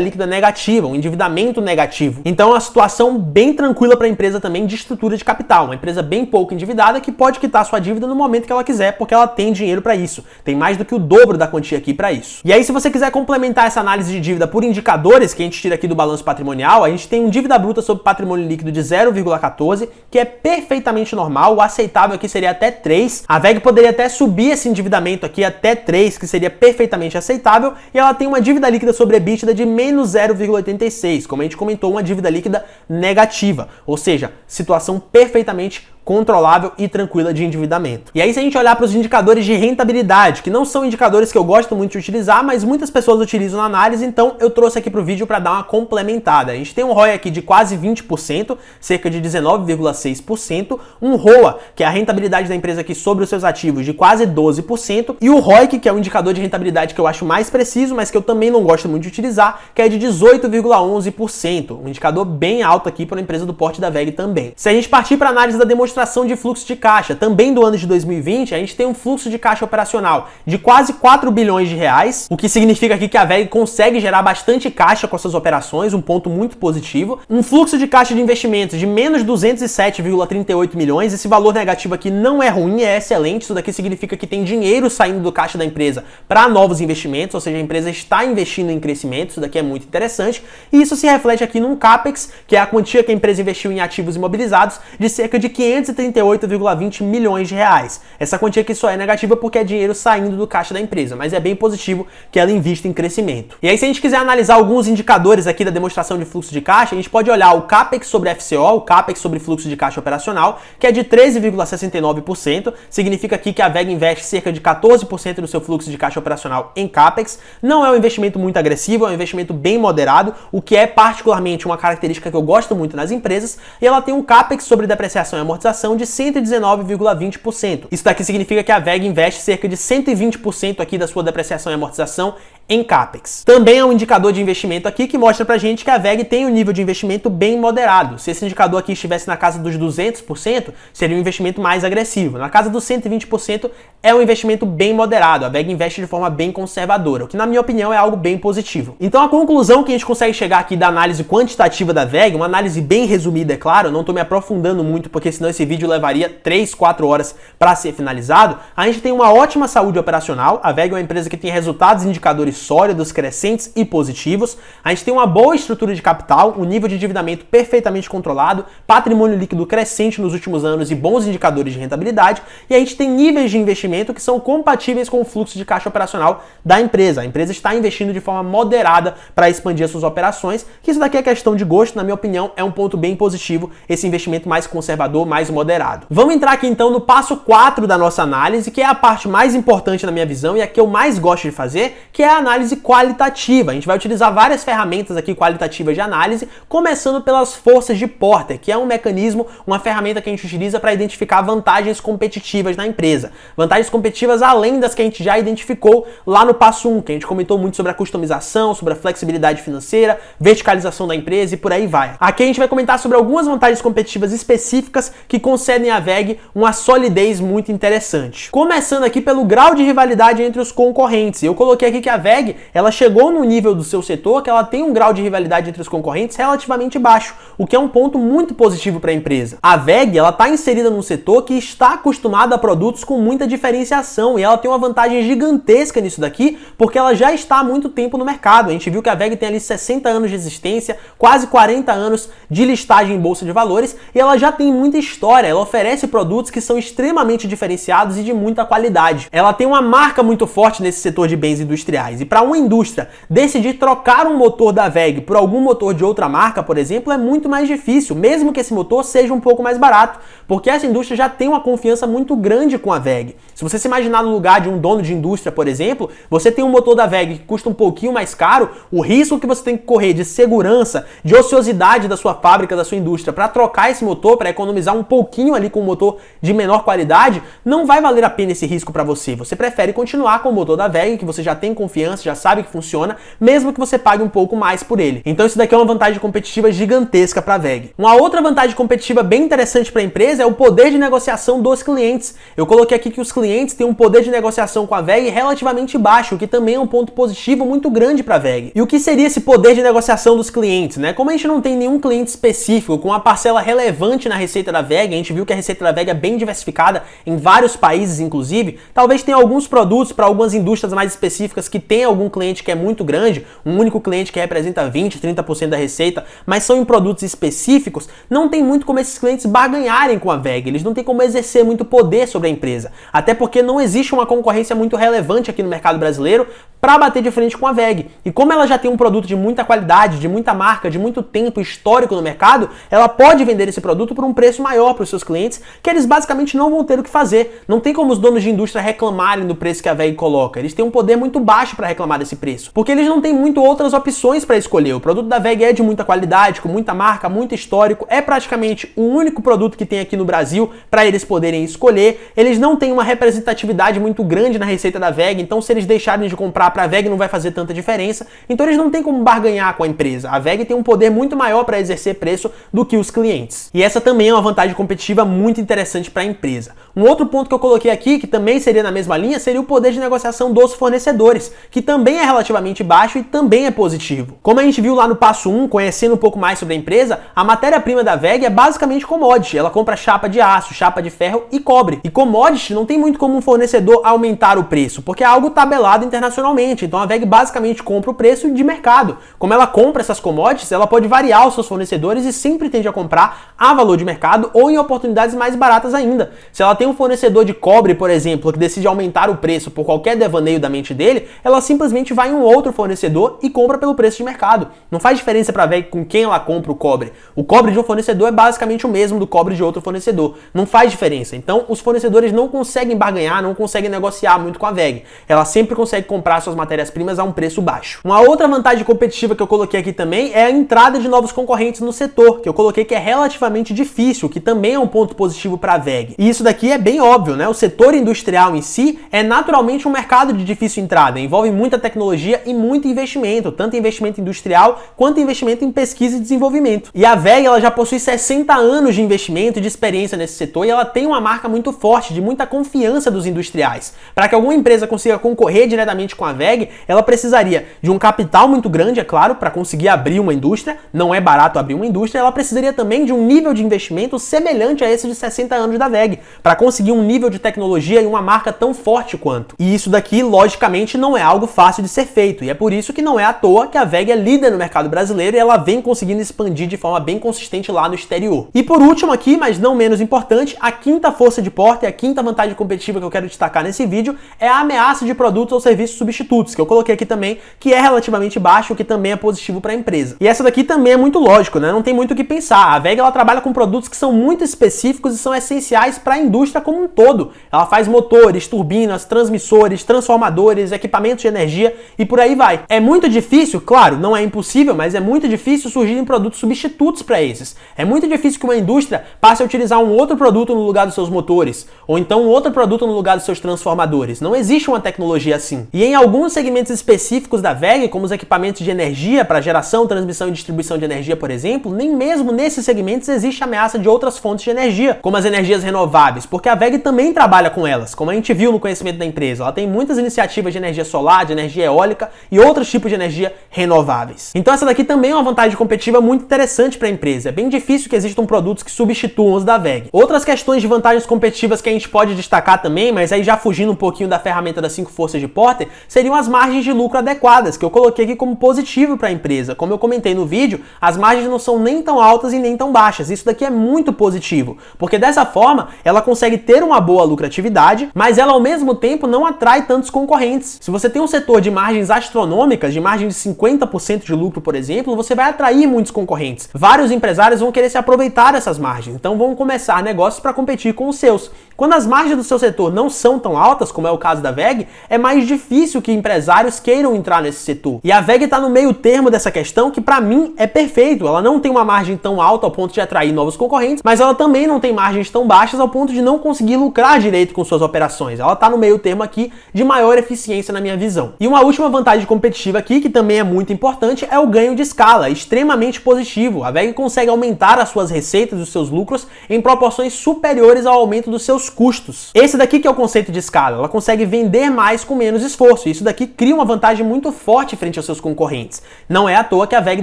líquida negativa, um endividamento negativo. Então é uma situação bem tranquila para a empresa também de estrutura de capital, uma empresa bem pouco endividada que pode quitar a sua dívida no momento que ela quiser, porque ela tem dinheiro para isso. Tem mais do que o dobro da quantia aqui para isso. E aí, se você quiser complementar essa análise de dívida por indicadores que a gente tira aqui do balanço patrimonial, a gente tem um dívida bruta sobre patrimônio líquido de 0,14, que é perfeitamente normal, o aceitável aqui seria até 3. A WEG poderia até subir esse endividamento aqui até 3, que seria perfeitamente aceitável, e ela tem uma dívida líquida sobre EBITDA de menos 0,86, como a gente comentou, uma dívida líquida negativa, ou seja, situação perfeitamente controlável e tranquila de endividamento. E aí, se a gente olhar para os indicadores de rentabilidade, que não são indicadores que eu gosto muito de utilizar, mas muitas pessoas utilizam na análise, então eu trouxe aqui para o vídeo para dar uma complementada. A gente tem um ROI aqui de quase 20%, cerca de 19,6%, um ROA, que é a rentabilidade da empresa aqui sobre os seus ativos, de quase 12%, e o ROIC, que é o indicador de rentabilidade que eu acho mais preciso, mas que eu também não gosto muito de utilizar, que é de 18,11%, um indicador bem alto aqui para uma empresa do porte da WEG também. Se a gente partir para a análise da demonstração de fluxo de caixa, também do ano de 2020, a gente tem um fluxo de caixa operacional de quase 4 bilhões de reais, o que significa aqui que a WEG consegue gerar bastante caixa com essas operações, um ponto muito positivo. Um fluxo de caixa de investimentos de menos 207,38 milhões, esse valor negativo aqui não é ruim, é excelente, isso daqui significa que tem dinheiro saindo do caixa da empresa para novos investimentos, ou seja, a empresa está investindo em crescimento, isso daqui é muito interessante, e isso se reflete aqui num CAPEX, que é a quantia que a empresa investiu em ativos imobilizados, de cerca de 538,20 milhões de reais. Essa quantia aqui só é negativa porque é dinheiro saindo do caixa da empresa, mas é bem positivo que ela invista em crescimento. E aí, se a gente quiser analisar alguns indicadores aqui da demonstração de fluxo de caixa, a gente pode olhar o CAPEX sobre FCO, o CAPEX sobre fluxo de caixa operacional, que é de 13,69%, significa aqui que a WEG investe cerca de 14% do seu fluxo de caixa operacional em CAPEX. Não é um investimento muito agressivo, é um investimento bem moderado, o que é particularmente uma característica que eu gosto muito nas empresas, e ela tem um CAPEX sobre depreciação e amortização de 119,20%. Isso daqui significa que a WEG investe cerca de 120% aqui da sua depreciação e amortização em CAPEX. Também é um indicador de investimento aqui que mostra pra gente que a WEG tem um nível de investimento bem moderado. Se esse indicador aqui estivesse na casa dos 200%, seria um investimento mais agressivo. Na casa dos 120% é um investimento bem moderado. A WEG investe de forma bem conservadora, o que na minha opinião é algo bem positivo. Então a conclusão que a gente consegue chegar aqui da análise quantitativa da WEG, uma análise bem resumida, é claro, eu não tô me aprofundando muito porque senão esse vídeo levaria 3, 4 horas para ser finalizado. A gente tem uma ótima saúde operacional, a WEG é uma empresa que tem resultados e indicadores sólidos, crescentes e positivos. A gente tem uma boa estrutura de capital, um nível de endividamento perfeitamente controlado, patrimônio líquido crescente nos últimos anos e bons indicadores de rentabilidade, e a gente tem níveis de investimento que são compatíveis com o fluxo de caixa operacional da empresa. A empresa está investindo de forma moderada para expandir as suas operações, que isso daqui é questão de gosto, na minha opinião, é um ponto bem positivo, esse investimento mais conservador, mais moderado. Vamos entrar aqui então no passo 4 da nossa análise, que é a parte mais importante na minha visão e a que eu mais gosto de fazer, que é a análise qualitativa. A gente vai utilizar várias ferramentas aqui qualitativas de análise, começando pelas forças de Porter, que é um mecanismo, uma ferramenta que a gente utiliza para identificar vantagens competitivas na empresa. Vantagens competitivas além das que a gente já identificou lá no passo 1, que a gente comentou muito sobre a customização, sobre a flexibilidade financeira, verticalização da empresa e por aí vai. Aqui a gente vai comentar sobre algumas vantagens competitivas específicas que concedem à WEG uma solidez muito interessante. Começando aqui pelo grau de rivalidade entre os concorrentes. Eu coloquei aqui que a WEG WEG, ela chegou no nível do seu setor que ela tem um grau de rivalidade entre os concorrentes relativamente baixo, o que é um ponto muito positivo para a empresa. A WEG, ela está inserida num setor que está acostumado a produtos com muita diferenciação e ela tem uma vantagem gigantesca nisso daqui, porque ela já está há muito tempo no mercado. A gente viu que a WEG tem ali 60 anos de existência, quase 40 anos de listagem em bolsa de valores e ela já tem muita história. Ela oferece produtos que são extremamente diferenciados e de muita qualidade. Ela tem uma marca muito forte nesse setor de bens industriais e para uma indústria decidir trocar um motor da WEG por algum motor de outra marca, por exemplo, é muito mais difícil, mesmo que esse motor seja um pouco mais barato, porque essa indústria já tem uma confiança muito grande com a WEG. Se você se imaginar no lugar de um dono de indústria, por exemplo, você tem um motor da WEG que custa um pouquinho mais caro, o risco que você tem que correr de segurança, de ociosidade da sua fábrica, da sua indústria, para trocar esse motor, para economizar um pouquinho ali com um motor de menor qualidade, não vai valer a pena esse risco para você. Você prefere continuar com o motor da WEG, que você já tem confiança, já sabe que funciona, mesmo que você pague um pouco mais por ele. Então isso daqui é uma vantagem competitiva gigantesca para a WEG. Uma outra vantagem competitiva bem interessante para a empresa é o poder de negociação dos clientes. Eu coloquei aqui que os clientes têm um poder de negociação com a WEG relativamente baixo, o que também é um ponto positivo muito grande para a WEG. E o que seria esse poder de negociação dos clientes, né? Como a gente não tem nenhum cliente específico com uma parcela relevante na receita da WEG, a gente viu que a receita da WEG é bem diversificada em vários países, inclusive, talvez tenha alguns produtos para algumas indústrias mais específicas que tem algum cliente que é muito grande, um único cliente que representa 20, 30% da receita, mas são em produtos específicos, não tem muito como esses clientes barganharem com a WEG, eles não têm como exercer muito poder sobre a empresa, até porque não existe uma concorrência muito relevante aqui no mercado brasileiro para bater de frente com a WEG. E como ela já tem um produto de muita qualidade, de muita marca, de muito tempo histórico no mercado, ela pode vender esse produto por um preço maior para os seus clientes, que eles basicamente não vão ter o que fazer. Não tem como os donos de indústria reclamarem do preço que a WEG coloca. Eles têm um poder muito baixo para reclamar desse preço, porque eles não têm muito outras opções para escolher. O produto da WEG é de muita qualidade, com muita marca, muito histórico, é praticamente o único produto que tem aqui no Brasil para eles poderem escolher. Eles não têm uma representatividade muito grande na receita da WEG, então se eles deixarem de comprar para a WEG não vai fazer tanta diferença, então eles não têm como barganhar com a empresa. A WEG tem um poder muito maior para exercer preço do que os clientes. E essa também é uma vantagem competitiva muito interessante para a empresa. Um outro ponto que eu coloquei aqui, que também seria na mesma linha, seria o poder de negociação dos fornecedores, que também é relativamente baixo e também é positivo. Como a gente viu lá no passo 1, conhecendo um pouco mais sobre a empresa, a matéria-prima da WEG é basicamente commodity. Ela compra chapa de aço, chapa de ferro e cobre. E commodity não tem muito como um fornecedor aumentar o preço, porque é algo tabelado internacionalmente. Então a WEG basicamente compra o preço de mercado. Como ela compra essas commodities, ela pode variar os seus fornecedores e sempre tende a comprar a valor de mercado ou em oportunidades mais baratas ainda. Se ela tem um fornecedor de cobre, por exemplo, que decide aumentar o preço por qualquer devaneio da mente dele, ela simplesmente vai em um outro fornecedor e compra pelo preço de mercado. Não faz diferença para a WEG com quem ela compra o cobre. O cobre de um fornecedor é basicamente o mesmo do cobre de outro fornecedor. Não faz diferença. Então os fornecedores não conseguem barganhar, não conseguem negociar muito com a WEG. Ela sempre consegue comprar suas matérias-primas a um preço baixo. Uma outra vantagem competitiva que eu coloquei aqui também é a entrada de novos concorrentes no setor, que eu coloquei que é relativamente difícil, que também é um ponto positivo para a WEG. E isso daqui é bem óbvio, né? O setor industrial em si é naturalmente um mercado de difícil entrada, envolve muita tecnologia e muito investimento, tanto investimento industrial quanto investimento em pesquisa e desenvolvimento. E a WEG, ela já possui 60 anos de investimento e de experiência nesse setor e ela tem uma marca muito forte, de muita confiança dos industriais. Para que alguma empresa consiga concorrer diretamente com a WEG, ela precisaria de um capital muito grande, é claro, para conseguir abrir uma indústria. Não é barato abrir uma indústria. Ela precisaria também de um nível de investimento semelhante a esse de 60 anos da WEG, para conseguir um nível de tecnologia e uma marca tão forte quanto. E isso daqui, logicamente, não é algo fácil de ser feito. E é por isso que não é à toa que a WEG é líder no mercado brasileiro e ela vem conseguindo expandir de forma bem consistente lá no exterior. E por último aqui, mas não menos importante, a quinta força de porta e a quinta vantagem competitiva que eu quero destacar nesse vídeo é a ameaça de produtos ou serviços substitutos, que eu coloquei aqui também, que é relativamente baixo, o que também é positivo para a empresa. E essa daqui também é muito lógico, né? Não tem muito o que pensar. A WEG, ela trabalha com produtos que são muito específicos e são essenciais para a indústria como um todo. Ela faz motores, turbinas, transmissores, transformadores, equipamentos de energia e por aí vai. É muito difícil, claro, não é impossível, mas é muito difícil surgirem produtos substitutos para esses. É muito difícil que uma indústria passe a utilizar um outro produto no lugar dos seus motores, ou então um outro produto no lugar dos seus transformadores. Não existe uma tecnologia assim. E em alguns segmentos específicos da WEG, como os equipamentos de energia para geração, transmissão e distribuição de energia, por exemplo, nem mesmo nesses segmentos existe ameaça de outras fontes de energia, como as energias renováveis, porque a WEG também trabalha com elas, como a gente viu no conhecimento da empresa. Ela tem muitas iniciativas de energia solar, solar, de energia eólica e outros tipos de energia renováveis. Então essa daqui também é uma vantagem competitiva muito interessante para a empresa. É bem difícil que existam produtos que substituam os da WEG. Outras questões de vantagens competitivas que a gente pode destacar também, mas aí já fugindo um pouquinho da ferramenta das 5 forças de Porter, seriam as margens de lucro adequadas, que eu coloquei aqui como positivo para a empresa. Como eu comentei no vídeo, as margens não são nem tão altas e nem tão baixas. Isso daqui é muito positivo, porque dessa forma ela consegue ter uma boa lucratividade, mas ela ao mesmo tempo não atrai tantos concorrentes. Se você tem um setor de margens astronômicas, de margem de 50% de lucro, por exemplo, você vai atrair muitos concorrentes. Vários empresários vão querer se aproveitar dessas margens, então vão começar negócios para competir com os seus. Quando as margens do seu setor não são tão altas, como é o caso da WEG, é mais difícil que empresários queiram entrar nesse setor. E a WEG está no meio termo dessa questão, que para mim é perfeito. Ela não tem uma margem tão alta ao ponto de atrair novos concorrentes, mas ela também não tem margens tão baixas ao ponto de não conseguir lucrar direito com suas operações. Ela está no meio termo aqui de maior eficiência na minha visão. E uma última vantagem competitiva aqui, que também é muito importante, é o ganho de escala, extremamente positivo. A WEG consegue aumentar as suas receitas e os seus lucros em proporções superiores ao aumento dos seus custos. Esse daqui que é o conceito de escala. Ela consegue vender mais com menos esforço. Isso daqui cria uma vantagem muito forte frente aos seus concorrentes. Não é à toa que a WEG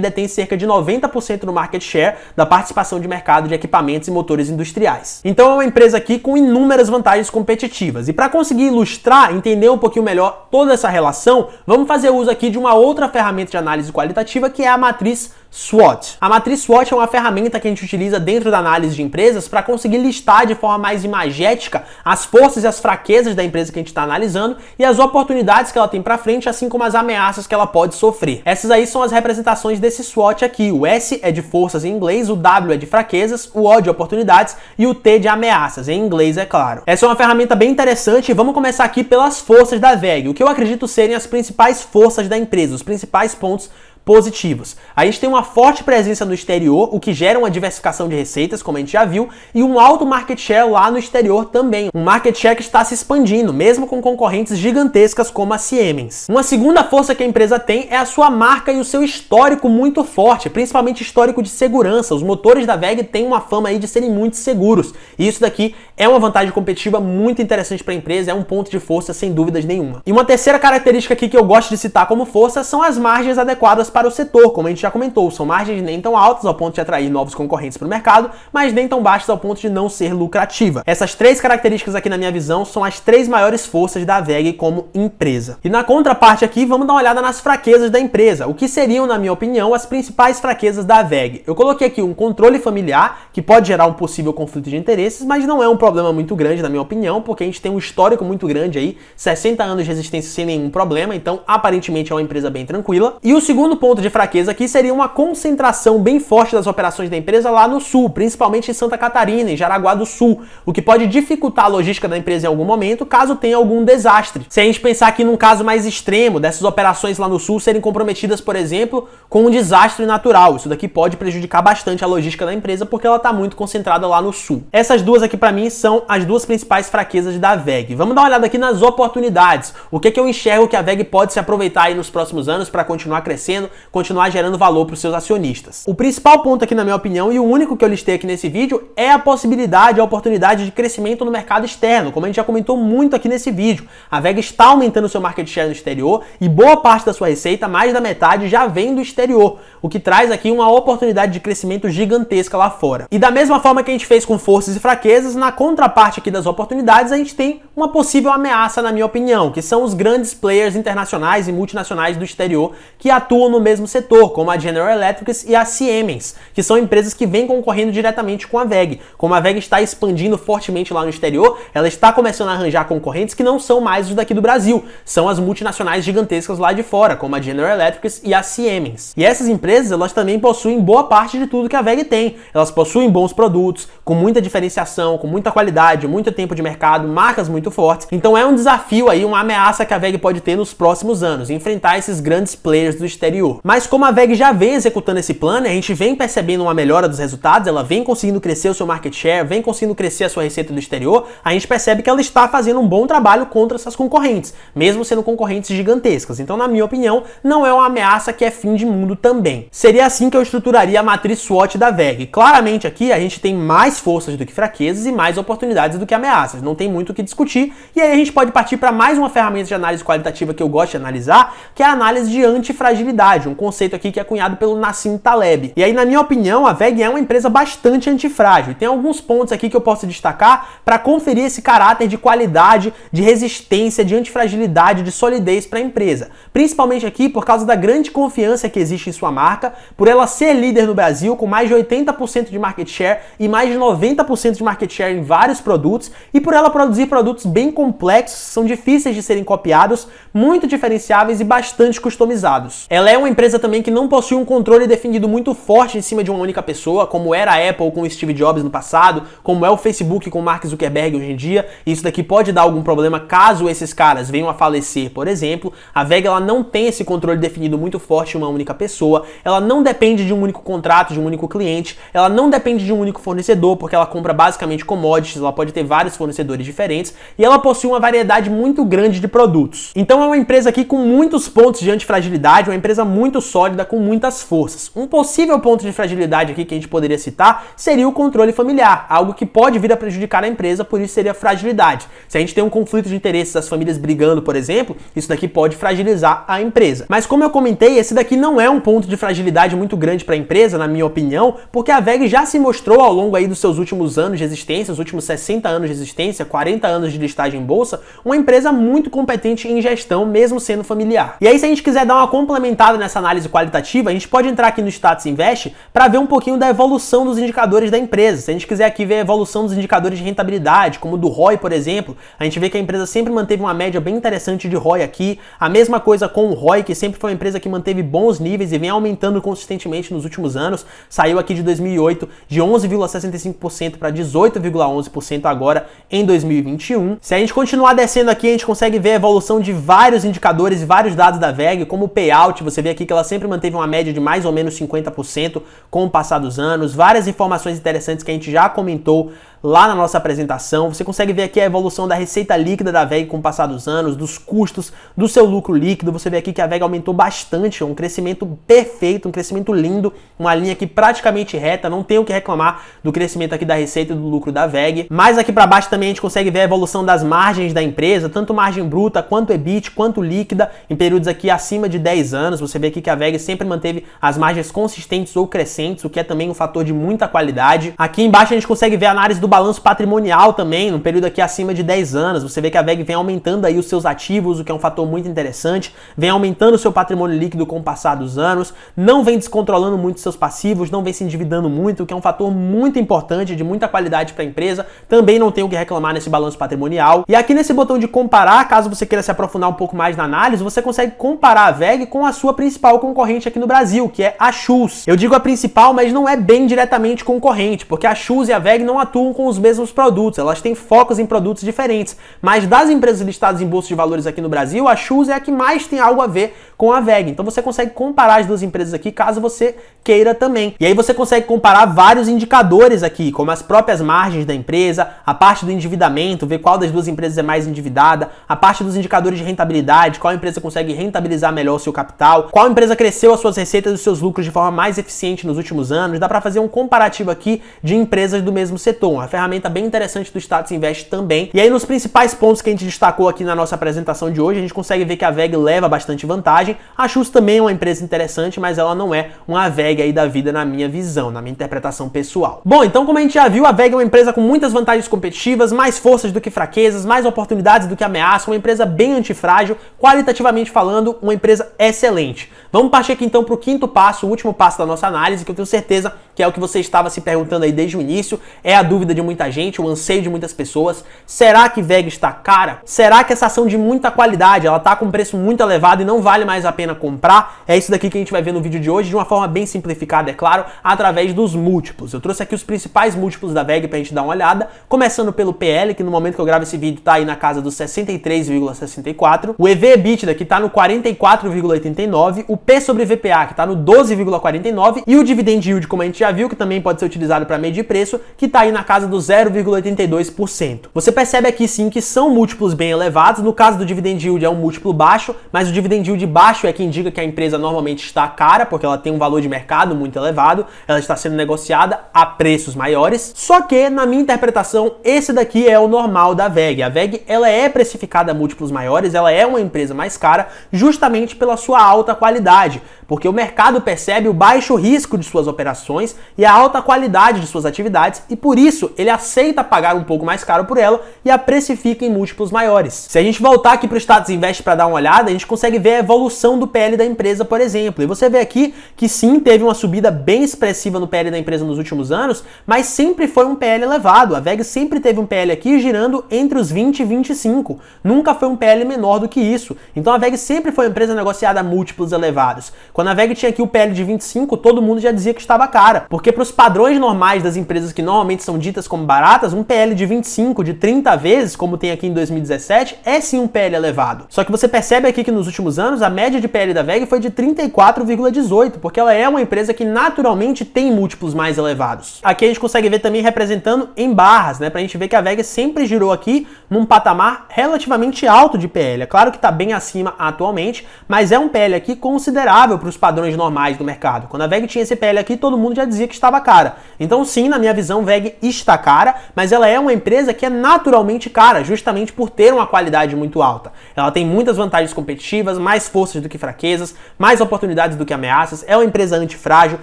detém cerca de 90% no market share da participação de mercado de equipamentos e motores industriais. Então é uma empresa aqui com inúmeras vantagens competitivas. E para conseguir ilustrar, entender um pouquinho melhor toda essa relação, vamos fazer uso aqui de uma outra ferramenta de análise qualitativa, que é a matriz SWOT. A matriz SWOT é uma ferramenta que a gente utiliza dentro da análise de empresas para conseguir listar de forma mais imagética as forças e as fraquezas da empresa que a gente está analisando e as oportunidades que ela tem para frente, assim como as ameaças que ela pode sofrer. Essas aí são as representações desse SWOT aqui. O S é de forças em inglês, o W é de fraquezas, o O de oportunidades e o T de ameaças, em inglês, é claro. Essa é uma ferramenta bem interessante e vamos começar aqui pelas forças da WEG, o que eu acredito serem as principais forças da empresa, os principais pontos positivos. A gente tem uma forte presença no exterior, o que gera uma diversificação de receitas, como a gente já viu, e um alto market share lá no exterior também. Um market share que está se expandindo, mesmo com concorrentes gigantescas como a Siemens. Uma segunda força que a empresa tem é a sua marca e o seu histórico muito forte, principalmente histórico de segurança. Os motores da WEG têm uma fama aí de serem muito seguros, e isso daqui é uma vantagem competitiva muito interessante para a empresa, é um ponto de força sem dúvidas nenhuma. E uma terceira característica aqui que eu gosto de citar como força são as margens adequadas para o setor, como a gente já comentou, são margens nem tão altas ao ponto de atrair novos concorrentes para o mercado, mas nem tão baixas ao ponto de não ser lucrativa. Essas três características aqui na minha visão são as três maiores forças da WEG como empresa. E na contraparte aqui, vamos dar uma olhada nas fraquezas da empresa, o que seriam, na minha opinião, as principais fraquezas da WEG. Eu coloquei aqui um controle familiar, que pode gerar um possível conflito de interesses, mas não é um problema muito grande, na minha opinião, porque a gente tem um histórico muito grande aí, 60 anos de existência sem nenhum problema, então aparentemente é uma empresa bem tranquila. E o segundo ponto de fraqueza aqui seria uma concentração bem forte das operações da empresa lá no sul, principalmente em Santa Catarina, em Jaraguá do Sul, o que pode dificultar a logística da empresa em algum momento, caso tenha algum desastre. Se a gente pensar aqui num caso mais extremo, dessas operações lá no sul serem comprometidas, por exemplo, com um desastre natural, isso daqui pode prejudicar bastante a logística da empresa, porque ela está muito concentrada lá no sul. Essas duas aqui para mim são as duas principais fraquezas da WEG. Vamos dar uma olhada aqui nas oportunidades. O que eu enxergo que a WEG pode se aproveitar aí nos próximos anos para continuar crescendo, continuar gerando valor para os seus acionistas. O principal ponto aqui, na minha opinião, e o único que eu listei aqui nesse vídeo, é a possibilidade, a oportunidade de crescimento no mercado externo, como a gente já comentou muito aqui nesse vídeo. A WEG está aumentando seu market share no exterior e boa parte da sua receita, mais da metade, já vem do exterior, o que traz aqui uma oportunidade de crescimento gigantesca lá fora. E da mesma forma que a gente fez com forças e fraquezas, na contraparte aqui das oportunidades, a gente tem uma possível ameaça, na minha opinião, que são os grandes players internacionais e multinacionais do exterior que atuam no mesmo setor, como a General Electric e a Siemens, que são empresas que vêm concorrendo diretamente com a WEG. Como a WEG está expandindo fortemente lá no exterior, ela está começando a arranjar concorrentes que não são mais os daqui do Brasil, são as multinacionais gigantescas lá de fora, como a General Electric e a Siemens. E essas empresas, elas também possuem boa parte de tudo que a WEG tem. Elas possuem bons produtos, com muita diferenciação, com muita qualidade, muito tempo de mercado, marcas muito fortes. Então é um desafio aí, uma ameaça que a WEG pode ter nos próximos anos, enfrentar esses grandes players do exterior. exterior. Mas como a VEG já vem executando esse plano, a gente vem percebendo uma melhora dos resultados, ela vem conseguindo crescer o seu market share, vem conseguindo crescer a sua receita do exterior, a gente percebe que ela está fazendo um bom trabalho contra essas concorrentes, mesmo sendo concorrentes gigantescas. Então, na minha opinião, não é uma ameaça que é fim de mundo também. Seria assim que eu estruturaria a matriz SWOT da VEG. Claramente aqui a gente tem mais forças do que fraquezas e mais oportunidades do que ameaças. Não tem muito o que discutir. E aí a gente pode partir para mais uma ferramenta de análise qualitativa que eu gosto de analisar, que é a análise de antifragilidade, um conceito aqui que é cunhado pelo Nassim Taleb. E aí, na minha opinião, a VEG é uma empresa bastante antifrágil. Tem alguns pontos aqui que eu posso destacar para conferir esse caráter de qualidade, de resistência, de antifragilidade, de solidez para a empresa. Principalmente aqui por causa da grande confiança que existe em sua marca, por ela ser líder no Brasil com mais de 80% de market share e mais de 90% de market share em vários produtos, e por ela produzir produtos bem complexos, são difíceis de serem copiados, muito diferenciáveis e bastante customizados. Ela é uma empresa também que não possui um controle definido muito forte em cima de uma única pessoa, como era a Apple com o Steve Jobs no passado, como é o Facebook com o Mark Zuckerberg hoje em dia. Isso daqui pode dar algum problema caso esses caras venham a falecer, por exemplo. A VEG ela não tem esse controle definido muito forte em uma única pessoa, ela não depende de um único contrato, de um único cliente, ela não depende de um único fornecedor, porque ela compra basicamente commodities, ela pode ter vários fornecedores diferentes, e ela possui uma variedade muito grande de produtos. Então é uma empresa aqui com muitos pontos de antifragilidade, uma empresa muito sólida, com muitas forças. Um possível ponto de fragilidade aqui que a gente poderia citar seria o controle familiar, algo que pode vir a prejudicar a empresa, por isso seria fragilidade. Se a gente tem um conflito de interesses, as famílias brigando, por exemplo, isso daqui pode fragilizar a empresa. Mas como eu comentei, esse daqui não é um ponto de fragilidade muito grande para a empresa, na minha opinião, porque a VEG já se mostrou ao longo aí dos seus últimos anos de existência, os últimos 60 anos de existência, 40 anos de listagem em bolsa, uma empresa muito competente em gestão, mesmo sendo familiar. E aí, se a gente quiser dar uma complementada nessa análise qualitativa, a gente pode entrar aqui no Status Invest para ver um pouquinho da evolução dos indicadores da empresa. Se a gente quiser aqui ver a evolução dos indicadores de rentabilidade, como o do ROI, por exemplo, a gente vê que a empresa sempre manteve uma média bem interessante de ROI aqui. A mesma coisa com o ROI, que sempre foi uma empresa que manteve bons níveis e vem aumentando consistentemente nos últimos anos. Saiu aqui de 2008 de 11,65% para 18,11% agora em 2021. Se a gente continuar descendo aqui, a gente consegue ver a evolução de vários indicadores e vários dados da VEG, como o payout. Você vê aqui que ela sempre manteve uma média de mais ou menos 50% com o passar dos anos. Várias informações interessantes que a gente já comentou lá na nossa apresentação. Você consegue ver aqui a evolução da receita líquida da VEG com o passar dos anos, dos custos, do seu lucro líquido. Você vê aqui que a VEG aumentou bastante, um crescimento perfeito, um crescimento lindo, uma linha aqui praticamente reta, não tem o que reclamar do crescimento aqui da receita e do lucro da VEG. Mas aqui para baixo também a gente consegue ver a evolução das margens da empresa, tanto margem bruta, quanto EBIT, quanto líquida, em períodos aqui acima de 10 anos. Você vê aqui que a VEG sempre manteve as margens consistentes ou crescentes, o que é também um fator de muita qualidade. Aqui embaixo a gente consegue ver a análise do balanço patrimonial também, no período aqui acima de 10 anos. Você vê que a VEG vem aumentando aí os seus ativos, o que é um fator muito interessante, vem aumentando o seu patrimônio líquido com o passar dos anos, não vem descontrolando muito seus passivos, não vem se endividando muito, o que é um fator muito importante, de muita qualidade para a empresa. Também não tem o que reclamar nesse balanço patrimonial. E aqui nesse botão de comparar, caso você queira se aprofundar um pouco mais na análise, você consegue comparar a VEG com a sua principal concorrente aqui no Brasil, que é a Schultz. Eu digo a principal, mas não é bem diretamente concorrente, porque a Schultz e a VEG não atuam com os mesmos produtos, elas têm focos em produtos diferentes. Mas das empresas listadas em bolsa de valores aqui no Brasil, a Schultz é a que mais tem algo a ver com a VEG. Então você consegue comparar as duas empresas aqui, caso você queira também. E aí você consegue comparar vários indicadores aqui, como as próprias margens da empresa, a parte do endividamento, ver qual das duas empresas é mais endividada, a parte dos indicadores de rentabilidade, qual empresa consegue rentabilizar melhor o seu capital, qual empresa cresceu as suas receitas e os seus lucros de forma mais eficiente nos últimos anos. Dá para fazer um comparativo aqui de empresas do mesmo setor, uma ferramenta bem interessante do Status Invest também. E aí nos principais pontos que a gente destacou aqui na nossa apresentação de hoje, a gente consegue ver que a VEG leva bastante vantagem. A Schultz também é uma empresa interessante, mas ela não é uma VEG aí da vida na minha visão, na minha interpretação pessoal. Bom, então como a gente já viu, a VEG é uma empresa com muitas vantagens competitivas, mais forças do que fraquezas, mais oportunidades do que ameaças, uma empresa bem antifrágil, qualitativamente falando, uma empresa excelente. Vamos partir aqui então para o quinto passo, o último passo da nossa análise, que eu tenho certeza que é o que você estava se perguntando aí desde o início, é a dúvida de muita gente, o anseio de muitas pessoas. Será que VEG está cara? Será que essa ação de muita qualidade, ela está com um preço muito elevado e não vale mais a pena comprar? É isso daqui que a gente vai ver no vídeo de hoje, de uma forma bem simplificada, é claro, através dos múltiplos. Eu trouxe aqui os principais múltiplos da VEG para a gente dar uma olhada, começando pelo PL, que no momento que eu gravo esse vídeo está aí na casa dos 63,64, o EV/EBITDA que está no 44,89, o P sobre VPA, que está no 12,49, e o dividend yield, como a gente já viu, que também pode ser utilizado para medir preço, que está aí na casa do 0,82%. Você percebe aqui sim que são múltiplos bem elevados. No caso do dividend yield é um múltiplo baixo, mas o dividend yield baixo é que indica que a empresa normalmente está cara, porque ela tem um valor de mercado muito elevado, ela está sendo negociada a preços maiores. Só que, na minha interpretação, esse daqui é o normal da VEG. A VEG, ela é precificada a múltiplos maiores, ela é uma empresa mais cara, justamente pela sua alta qualidade, porque o mercado percebe o baixo risco de suas operações e a alta qualidade de suas atividades, e por isso ele aceita pagar um pouco mais caro por ela e a precifica em múltiplos maiores. Se a gente voltar aqui para o Status Invest para dar uma olhada, a gente consegue ver a evolução do PL da empresa, por exemplo, e você vê aqui que sim, teve uma subida bem expressiva no PL da empresa nos últimos anos, mas sempre foi um PL elevado. A VEG sempre teve um PL aqui girando entre os 20 e 25, nunca foi um PL menor do que isso. Então a VEG sempre foi uma empresa negociada a múltiplos elevados. Quando a VEG tinha aqui o PL de 25, todo mundo já dizia que estava cara, porque para os padrões normais das empresas que normalmente são ditas como baratas, um PL de 25, de 30 vezes, como tem aqui em 2017, é sim um PL elevado. Só que você percebe aqui que nos últimos anos a média de PL da VEG foi de 34,18, porque ela é uma empresa que naturalmente tem múltiplos mais elevados. Aqui a gente consegue ver também representando em barras, né, pra gente ver que a VEG sempre girou aqui num patamar relativamente alto de PL. É claro que está bem acima atualmente, mas é um PL aqui considerável para os padrões normais do mercado. Quando a VEG tinha esse PL aqui, todo mundo já dizia que estava cara. Então sim, na minha visão, VEG está cara, mas ela é uma empresa que é naturalmente cara, justamente por ter uma qualidade muito alta. Ela tem muitas vantagens competitivas, mais forças do que fraquezas, mais oportunidades do que ameaças, é uma empresa antifrágil,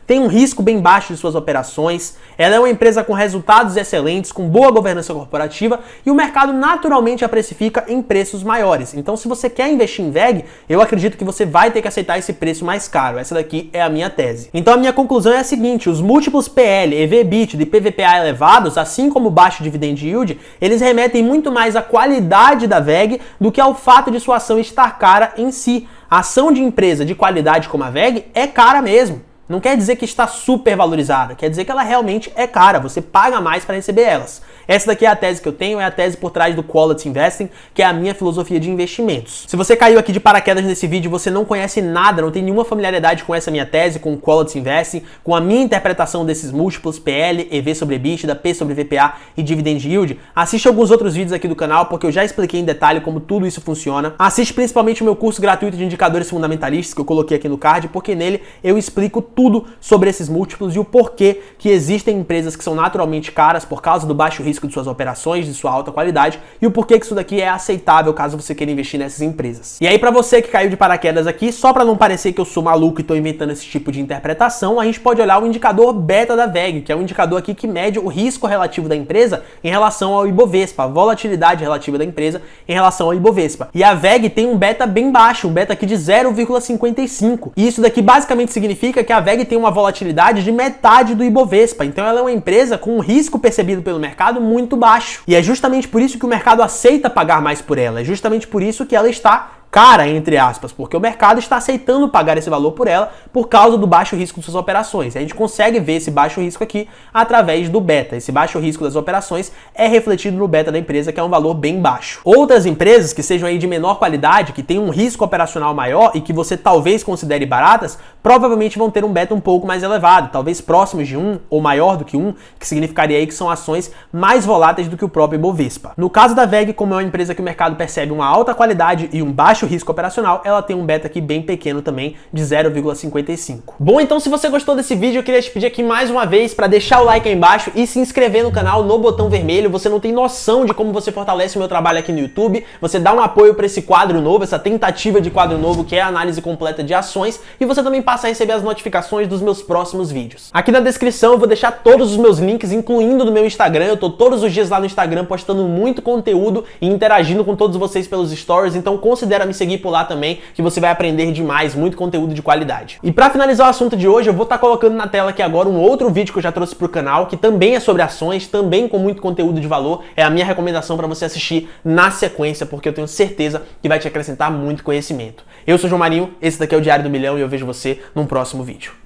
tem um risco bem baixo de suas operações, ela é uma empresa com resultados excelentes, com boa governança corporativa, e o mercado naturalmente a precifica em preços maiores. Então, se você quer investir em VEG, eu acredito que você vai ter que aceitar esse preço mais caro. Essa daqui é a minha tese. Então, a minha conclusão é a seguinte: os múltiplos PL, EV/EBITDA e PVPA elevados, assim como o baixo dividend yield, eles remetem muito mais à qualidade da VEG do que ao fato de sua ação estar cara em si. A ação de empresa de qualidade como a VEG é cara mesmo. Não quer dizer que está super valorizada, quer dizer que ela realmente é cara, você paga mais para receber elas. Essa daqui é a tese que eu tenho, é a tese por trás do Quality Investing, que é a minha filosofia de investimentos. Se você caiu aqui de paraquedas nesse vídeo e você não conhece nada, não tem nenhuma familiaridade com essa minha tese, com o Quality Investing, com a minha interpretação desses múltiplos PL, EV sobre EBITDA, P sobre VPA e Dividend Yield, assiste alguns outros vídeos aqui do canal, porque eu já expliquei em detalhe como tudo isso funciona. Assiste principalmente o meu curso gratuito de indicadores fundamentalistas, que eu coloquei aqui no card, porque nele eu explico tudo sobre esses múltiplos e o porquê que existem empresas que são naturalmente caras por causa do baixo risco de suas operações, de sua alta qualidade, e o porquê que isso daqui é aceitável caso você queira investir nessas empresas. E aí, para você que caiu de paraquedas aqui, só para não parecer que eu sou maluco e tô inventando esse tipo de interpretação, a gente pode olhar o indicador beta da VEG, que é um indicador aqui que mede o risco relativo da empresa em relação ao Ibovespa, a volatilidade relativa da empresa em relação ao Ibovespa. E a VEG tem um beta bem baixo, um beta aqui de 0,55. E isso daqui basicamente significa que a VEG tem uma volatilidade de metade do Ibovespa. Então ela é uma empresa com um risco percebido pelo mercado muito baixo. E é justamente por isso que o mercado aceita pagar mais por ela. É justamente por isso que ela está cara, entre aspas, porque o mercado está aceitando pagar esse valor por ela por causa do baixo risco de suas operações. A gente consegue ver esse baixo risco aqui através do beta. Esse baixo risco das operações é refletido no beta da empresa, que é um valor bem baixo. Outras empresas que sejam aí de menor qualidade, que tenham um risco operacional maior e que você talvez considere baratas, provavelmente vão ter um beta um pouco mais elevado, talvez próximos de 1 ou maior do que 1, que significaria aí que são ações mais voláteis do que o próprio Ibovespa. No caso da VEG, como é uma empresa que o mercado percebe uma alta qualidade e um baixo risco operacional, ela tem um beta aqui bem pequeno também, de 0,55. Bom, então se você gostou desse vídeo, eu queria te pedir aqui mais uma vez para deixar o like aí embaixo e se inscrever no canal no botão vermelho. Você não tem noção de como você fortalece o meu trabalho aqui no YouTube. Você dá um apoio para esse quadro novo, essa tentativa de quadro novo, que é a análise completa de ações, e você também passa a receber as notificações dos meus próximos vídeos. Aqui na descrição eu vou deixar todos os meus links, incluindo do meu Instagram. Eu tô todos os dias lá no Instagram postando muito conteúdo e interagindo com todos vocês pelos stories, então considera me seguir por lá também, que você vai aprender demais, muito conteúdo de qualidade. E para finalizar o assunto de hoje, eu vou estar colocando na tela aqui agora um outro vídeo que eu já trouxe pro canal, que também é sobre ações, também com muito conteúdo de valor. É a minha recomendação para você assistir na sequência, porque eu tenho certeza que vai te acrescentar muito conhecimento. Eu sou o João Marinho, esse daqui é o Diário do Milhão e eu vejo você num próximo vídeo.